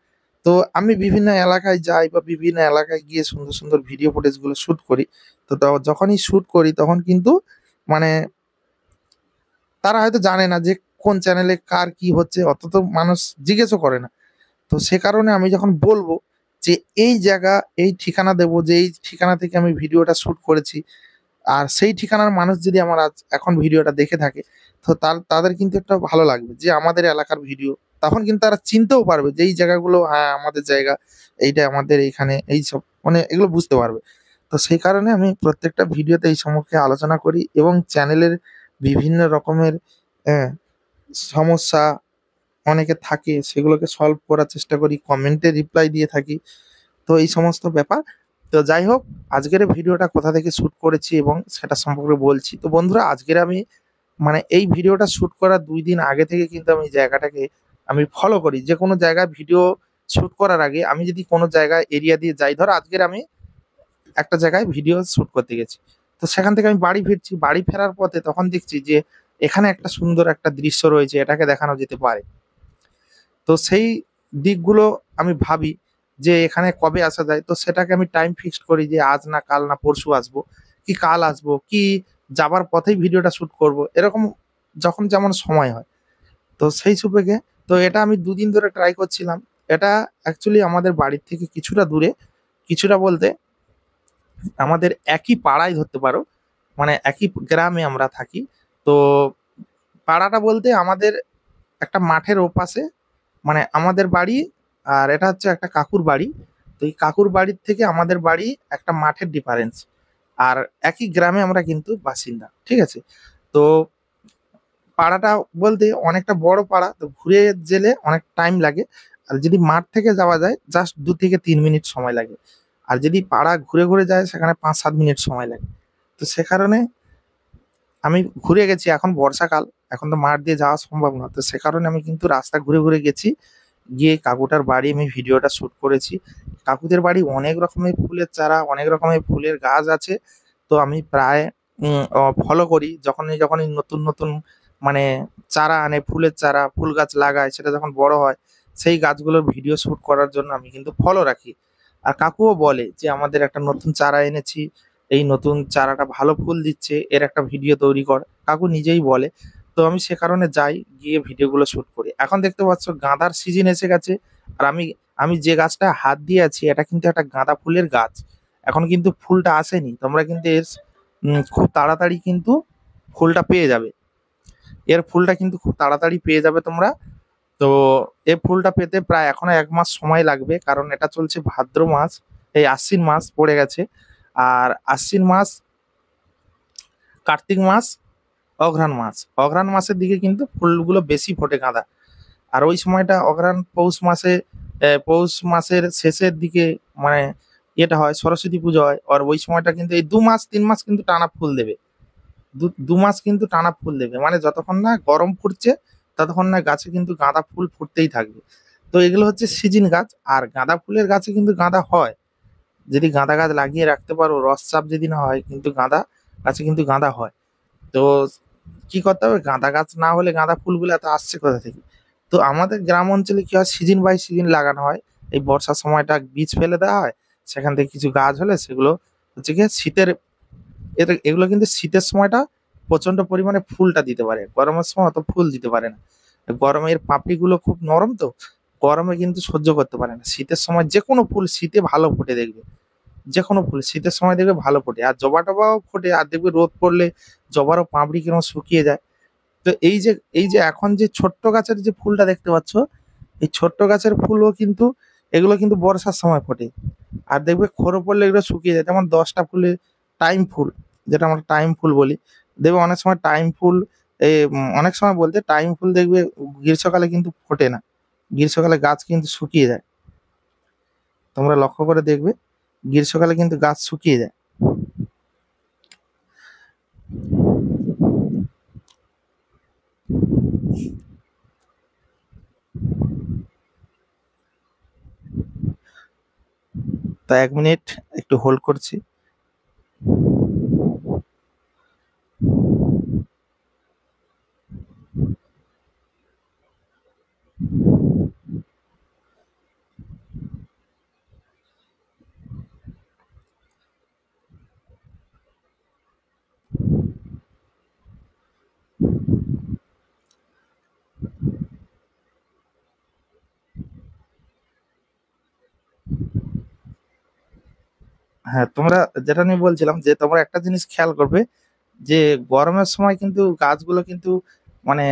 তো আমি বিভিন্ন এলাকায় যাই বা বিভিন্ন এলাকায় গিয়ে সুন্দর সুন্দর ভিডিও ফুটেজগুলো শ্যুট করি। তো যখনই শ্যুট করি তখন কিন্তু মানে তারা হয়তো জানে না যে কোন চ্যানেলে কার কি হচ্ছে, অত তো মানুষ জিজ্ঞেসও করে না। তো সে কারণে আমি যখন বলবো যে এই জায়গা, এই ঠিকানা দেবো যে এই ঠিকানা থেকে আমি ভিডিওটা শ্যুট করেছি, আর সেই ঠিকানার মানুষ যদি আমার এখন ভিডিওটা দেখে থাকে, তো তাদের কিন্তু একটা ভালো লাগবে যে আমাদের এলাকার ভিডিও। তখন কিন্তু তারা চিনতেও পারবে যে এই জায়গাগুলো হ্যাঁ আমাদের জায়গা, এইটা আমাদের এইখানে, এইসব মানে এগুলো বুঝতে পারবে। তো সেই কারণে আমি প্রত্যেকটা ভিডিওতে এই সম্পর্কে আলোচনা করি এবং চ্যানেলের বিভিন্ন রকমের হ্যাঁ, সমস্যা অনেকে থাকে সেগুলোকে সলভ করার চেষ্টা করি, কমেন্টে রিপ্লাই দিয়ে থাকি। তো এই সমস্ত ব্যাপার। তো যাই হোক, আজকের এই ভিডিওটা কোথা থেকে শ্যুট করেছি এবং সেটা সম্পর্কে বলছি। তো বন্ধুরা, আজকের আমি মানে এই ভিডিওটা শ্যুট করার ২ দিন আগে থেকে কিন্তু আমি জায়গাটাকে আমি ফলো করি। যেকোনো জায়গায় ভিডিও শ্যুট করার আগে আমি যদি কোনো জায়গায় এরিয়া দিয়ে যাই, ধরো আজকের আমি একটা জায়গায় ভিডিও শ্যুট করতে গেছি। তো সেখান থেকে আমি বাড়ি ফিরছি। বাড়ি ফেরার পথে তখন দেখছি যে এখানে একটা সুন্দর একটা দৃশ্য রয়েছে, এটাকে দেখানো যেতে পারে। তো সেই দিকগুলো আমি ভাবি যে এখানে কবে আসা যায়। তো সেটাকে আমি টাইম ফিক্সড করি যে আজ না কাল না পরশু আসবো, কি কাল আসবো, কি যাবার পথেই ভিডিওটা শ্যুট করব। এরকম যখন যেমন সময় হয়। তো সেই সুযোগে তো এটা আমি ২ দিন ধরে ট্রাই করছিলাম। এটা অ্যাকচুয়ালি আমাদের বাড়ির থেকে কিছুটা দূরে, কিছুটা বলতে আমাদের একই পাড়ায় ধরতে পারো। মানে একই গ্রামে আমরা থাকি। তো পাড়াটা বলতে আমাদের একটা মাঠের ওপাশে, মানে আমাদের বাড়ি আর এটা হচ্ছে একটা কাকুর বাড়ি। তো এই কাকুর বাড়ির থেকে আমাদের বাড়ি একটা মাঠের ডিফারেন্স। আর একই গ্রামে আমরা কিন্তু বাসিন্দা। ঠিক আছে? তো পাড়াটা বলতে অনেকটা বড় পাড়া। তো ঘুরে গেলে অনেক টাইম লাগে। আর যদি মাঠ থেকে যাওয়া যায় জাস্ট ২ থেকে ৩ মিনিট সময় লাগে। আর যদি পাড়া ঘুরে, ঘুরে যায় সেখানে ৫-৭ মিনিট সময় লাগে। তো সে কারণে আমি ঘুরে গেছি, এখন বর্ষাকাল, এখন তো মাঠ দিয়ে যাওয়া সম্ভব না। তো সে কারণে আমি কিন্তু রাস্তা ঘুরে, ঘুরে গেছি। গিয়ে কাকুটার বাড়ি আমি ভিডিওটা শ্যুট করেছি। কাকুদের বাড়ি অনেক রকমের ফুলের চারা, অনেক রকমের ফুলের গাছ আছে। তো আমি প্রায় ফলো করি। যখনই নতুন, নতুন মানে চারা আনে, ফুলের চারা, ফুল গাছ লাগায়, সেটা যখন বড় হয়, সেই গাছগুলোর ভিডিও শ্যুট করার জন্য আমি কিন্তু ফলো রাখি। আর কাকুও বলে যে, "আমাদের একটা নতুন চারা এনেছি। এই নতুন চারাটা ভালো ফুল দিচ্ছে। এর একটা ভিডিও তৈরি কর।" কাকু নিজেই বলে। তো আমি সে কারণে যাই, গিয়ে ভিডিওগুলো শ্যুট করি। এখন দেখতে পাচ্ছ গাঁদার সিজন এসে গেছে। আর আমি আমি যে গাছটায় হাত দিয়ে আছি এটা কিন্তু একটা গাঁদা ফুলের গাছ। এখনো কিন্তু ফুলটা আসেনি। তোমরা কিন্তু এর খুব তাড়াতাড়ি কিন্তু ফুলটা পেয়ে যাবে। এর ফুলটা কিন্তু খুব তাড়াতাড়ি পেয়ে যাবে তোমরা। তো এই ফুলটা পেতে প্রায় এখনো ১ মাস সময় লাগবে। কারণ এটা চলছে ভাদ্র মাস, এই আশ্বিন মাস পড়ে গেছে। আর আশ্বিন মাস, কার্তিক মাস, অঘ্রাণ মাস। অঘ্রাণ মাসের দিকে কিন্তু ফুলগুলো বেশি ফোটে গাঁদা। আর ওই সময়টা অঘ্রাণ পৌষ মাসে পৌষ মাসের শেষের দিকে মানে ইয়েটা হয়, সরস্বতী পুজো হয়। আর ওই সময়টা কিন্তু এই ২ মাস ৩ মাস কিন্তু টানা ফুল দেবে। ২ মাস কিন্তু টানা ফুল দেবে। মানে যতক্ষণ না গরম ফুটছে ততক্ষণ না গাছে কিন্তু গাঁদা ফুল ফুটতেই থাকবে। তো এগুলো হচ্ছে সিজন গাছ। আর গাঁদা ফুলের গাছে কিন্তু গাঁদা হয়। যদি গাঁদা গাছ লাগিয়ে রাখতে পারো, রসচাপ যদি না হয় কিন্তু গাঁদা গাছে কিন্তু গাঁদা হয়। তো কি করতে হবে? গাঁদা গাছ না হলে গাঁদা ফুলগুলো এত আসছে কোথা থেকে? তো আমাদের গ্রাম অঞ্চলে কি হয়, সিজন বাই সিজন লাগানো হয়। এই বর্ষার সময়টা বীজ ফেলে দেওয়া হয়। সেখান থেকে কিছু গাছ হলে সেগুলো হচ্ছে গিয়ে শীতের এগুলো কিন্তু শীতের সময়টা প্রচন্ড পরিমাণে ফুলটা দিতে পারে। গরমের সময় অত ফুল দিতে পারে না। গরমের পাপড়িগুলো খুব নরম তো, গরমে কিন্তু সহ্য করতে পারে না। শীতের সময় যেকোনো ফুল শীতে ভালো ফোটে দেখবে। যেকোনো ফুল শীতের সময় দেখবে ভালো ফোটে। আর জবা-টবাও ফোটে। আর দেখবে রোদ পড়লে জবারও পাপড়ি কিরকম শুকিয়ে যায়। তো এই যে এখন যে ছোট্ট গাছের যে ফুলটা দেখতে পাচ্ছ, এই ছোট্ট গাছের ফুলও কিন্তু এগুলো কিন্তু বর্ষার সময় ফোটে। আর দেখবে খরো পড়লে এগুলো শুকিয়ে যায়। যেমন ১০ টা ফুলে টাইম ফুল, যেটা আমরা টাইম ফুল বলি। দেখবে অনেক সময় টাইম ফুল অনেক সময় বলতে টাইম ফুল দেখবে গ্রীষ্মকালে কিন্তু ফোটে না, গ্রীষ্মকালে গাছ কিন্তু শুকিয়ে যায়। তোমরা লক্ষ্য করে দেখবে গ্রীষ্মকালে কিন্তু গাছ শুকিয়ে যায়। তা 1 মিনিট একটু হোল্ড করছি। হ্যাঁ, তোমরা যেটা আমি বলছিলাম যে তোমরা একটা জিনিস খেয়াল করবে যে গরমের সময় কিন্তু গাছগুলো কিন্তু মানে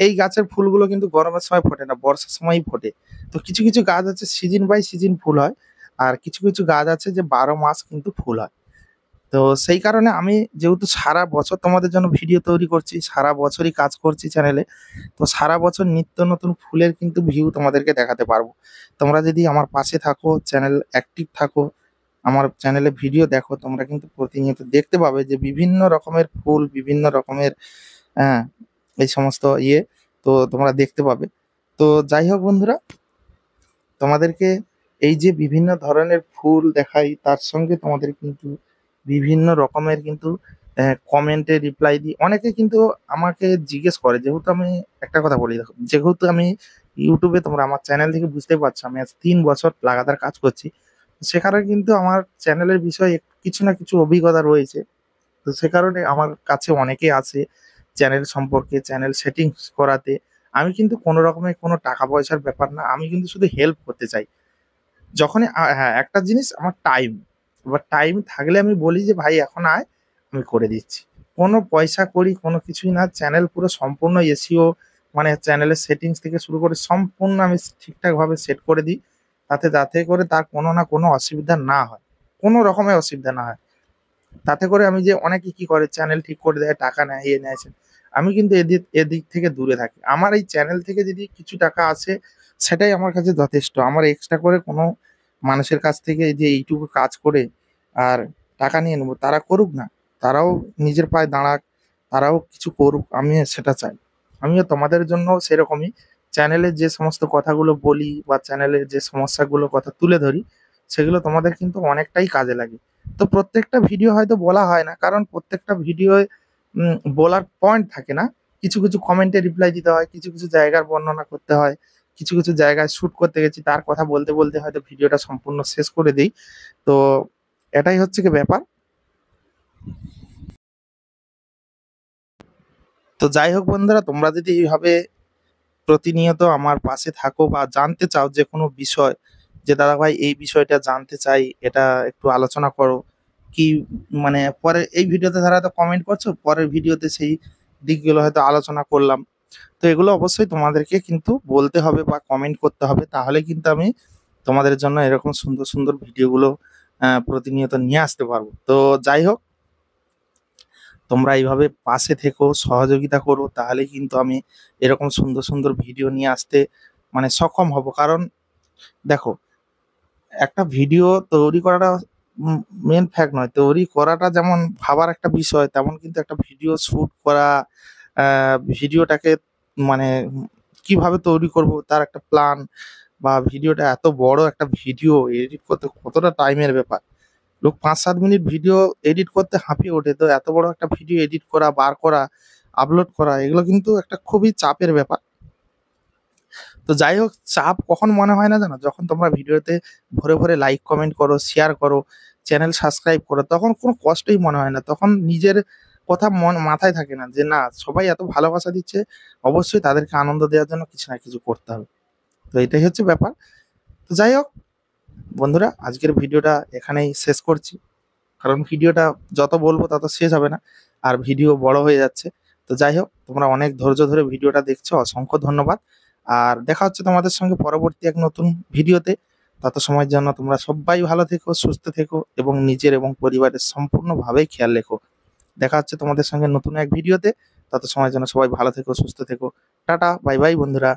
এই গাছের ফুলগুলো কিন্তু গরমের সময় ফোটে না, বর্ষার সময়ই ফোটে। তো কিছু কিছু গাছ আছে সিজন বাই সিজন ফুল হয়, আর কিছু কিছু গাছ আছে যে 12 মাস কিন্তু ফুল হয়। তো সেই কারণে আমি যেহেতু সারা বছর তোমাদের জন্য ভিডিও তৈরি করছি, সারা বছরই কাজ করছি চ্যানেলে, তো সারা বছর নিত্য নতুন ফুলের কিন্তু ভিউ তোমাদেরকে দেখাতে পারবো। তোমরা যদি আমার পাশে থাকো, চ্যানেল অ্যাক্টিভ থাকো, আমার চ্যানেলে ভিডিও দেখো, তোমরা কিন্তু প্রতিনিয়ত দেখতে পাবে যে বিভিন্ন রকমের ফুল, বিভিন্ন রকমের হ্যাঁ, এই সমস্ত তো তোমরা দেখতে পাবে। তো যাই হোক বন্ধুরা, তোমাদেরকে এই যে বিভিন্ন ধরনের ফুল দেখাই, তার সঙ্গে তোমাদের কিন্তু বিভিন্ন রকমের কিন্তু কমেন্টে রিপ্লাই দিই। অনেকে কিন্তু আমাকে জিজ্ঞেস করে, যেহেতু আমি একটা কথা বলি দেখো, যেহেতু আমি ইউটিউবে তোমরা আমার চ্যানেল থেকে বুঝতে পারছো আমি আজ 3 বছর লাগাতার কাজ করছি। সে কারণে কিন্তু আমার চ্যানেলের বিষয়ে কিছু না কিছু অভিজ্ঞতা রয়েছে। তো সে কারণে আমার কাছে অনেকেই আসে চ্যানেল সম্পর্কে, চ্যানেল সেটিংস করাতে। আমি কিন্তু কোনো রকমের কোনো টাকা পয়সার ব্যাপার না, আমি কিন্তু শুধু হেল্প করতে চাই। যখনই হ্যাঁ, একটা জিনিস আমার টাইম। এবার টাইম থাকলে আমি বলি যে, "ভাই এখন আয়, আমি করে দিচ্ছি।" কোনো পয়সা কড়ি কোনো কিছুই না। চ্যানেল পুরো সম্পূর্ণ এসইও মানে চ্যানেলের সেটিংস থেকে শুরু করে সম্পূর্ণ আমি ঠিকঠাকভাবে সেট করে দিই। যাতে করে তার কোনো না কোনো অসুবিধা না হয়। কোনো রকমের অসুবিধা না হয়। তাতে করে আমি যে অনেকে কি করে চ্যানেল ঠিক করে দেয়, টাকা নেয়, নেয় সে। আমি কিন্তু এদিক থেকে দূরে থাকি। আমার এই চ্যানেল থেকে যদি কিছু টাকা আসে সেটাই আমার কাছে যথেষ্ট। আমার এক্সট্রা করে কোনো মানুষের কাছ থেকে যে এইটুকু কাজ করে আর টাকা নিয়ে নেবো, তারা করুক না। তারাও নিজের পায়ে দাঁড়াক, তারাও কিছু করুক, আমি সেটা চাই। আমিও তোমাদের জন্য সেরকমই চ্যানেলে যে সমস্ত কথাগুলো বলি বা চ্যানেলের যে সমস্যাগুলো কথা তুলে ধরি, সেগুলো তোমাদের কিন্তু অনেকটাই কাজে লাগে। তো প্রত্যেকটা ভিডিও হয়তো বলা হয় না, কারণ প্রত্যেকটা ভিডিওয় বলার পয়েন্ট থাকে না। কিছু কিছু কমেন্টে রিপ্লাই দিতে হয়, কিছু কিছু জায়গার বর্ণনা করতে হয়, কিছু কিছু জায়গায় শ্যুট করতে গেছি তার কথা বলতে বলতে হয়তো ভিডিওটা সম্পূর্ণ শেষ করে দেই। তো এটাই হচ্ছে গিয়ে ব্যাপার। তো যাই হোক বন্ধুরা, তোমরা যদি এইভাবে প্রতিনিয়ত আমার পাশে থাকো বা জানতে চাও যে কোনো বিষয়, যে দাদা ভাই এই বিষয়টা জানতে চাই, এটা একটু আলোচনা করো, কি মানে পরে এই ভিডিওতে তারা হয়তো কমেন্ট করছো, পরের ভিডিওতে সেই দিকগুলো হয়তো আলোচনা করলাম। তো এগুলো অবশ্যই তোমাদেরকে কিন্তু বলতে হবে বা কমেন্ট করতে হবে, তাহলে কিন্তু আমি তোমাদের জন্য এরকম সুন্দর সুন্দর ভিডিওগুলো প্রতিনিয়ত নিয়ে আসতে পারবো। তো যাই হোক, তোমরা এইভাবে পাশে থেকো, সহযোগিতা করো, তাহলেই কিন্তু আমি এরকম সুন্দর সুন্দর ভিডিও নিয়ে আসতে মানে সক্ষম হব। কারণ দেখো, একটা ভিডিও তৈরি করাটা মেন ফ্যাক্ট নয়। তৈরি করাটা যেমন ভাবার একটা বিষয়, তেমন কিন্তু একটা ভিডিও শুট করা, ভিডিওটাকে মানে কিভাবে তৈরি করব তার একটা প্ল্যান, বা ভিডিওটা এত বড় একটা ভিডিও এডিট করতে কতটা টাইমের ব্যাপার। লোক ৫-৭ মিনিট ভিডিও এডিট করতে হাঁপিয়ে ওঠে। তো এত বড় একটা ভিডিও এডিট করা, বার করা, আপলোড করা, এগুলো কিন্তু একটা খুবই চাপের ব্যাপার। তো যাই হোক, চাপ কখন মনে হয় না জানো? যখন তোমরা ভিডিওতে ভরে ভরে লাইক, কমেন্ট করো, শেয়ার করো, চ্যানেল সাবস্ক্রাইব করো, তখন কোনো কষ্টই মনে হয় না। তখন নিজের কথা মাথায় থাকে না যে, না সবাই এত ভালোবাসা দিচ্ছে, অবশ্যই তাদেরকে আনন্দ দেওয়ার জন্য কিছু না কিছু করতে হবে। তো এটাই হচ্ছে ব্যাপার। তো যাই হোক বন্ধুরা, আজকের ভিডিওটা এখানেই শেষ করছি। কারণ ভিডিওটা যত বলবো তত শেষ হবে না, আর ভিডিও বড় হয়ে যাচ্ছে। তো যাই হোক, তোমরা অনেক ধৈর্য ধরে ভিডিওটা দেখছো, অসংখ্য ধন্যবাদ। আর দেখা হচ্ছে তোমাদের সঙ্গে পরবর্তী এক নতুন ভিডিওতে। তত সময়ের জন্য তোমরা সবাই ভালো থেকো, সুস্থ থেকো এবং নিজের এবং পরিবারের সম্পূর্ণভাবেই খেয়াল রেখো। দেখা হচ্ছে তোমাদের সঙ্গে নতুন এক ভিডিওতে। তত সময় যেন সবাই ভালো থেকো, সুস্থ থেকো। টাটা, বাই বাই বন্ধুরা।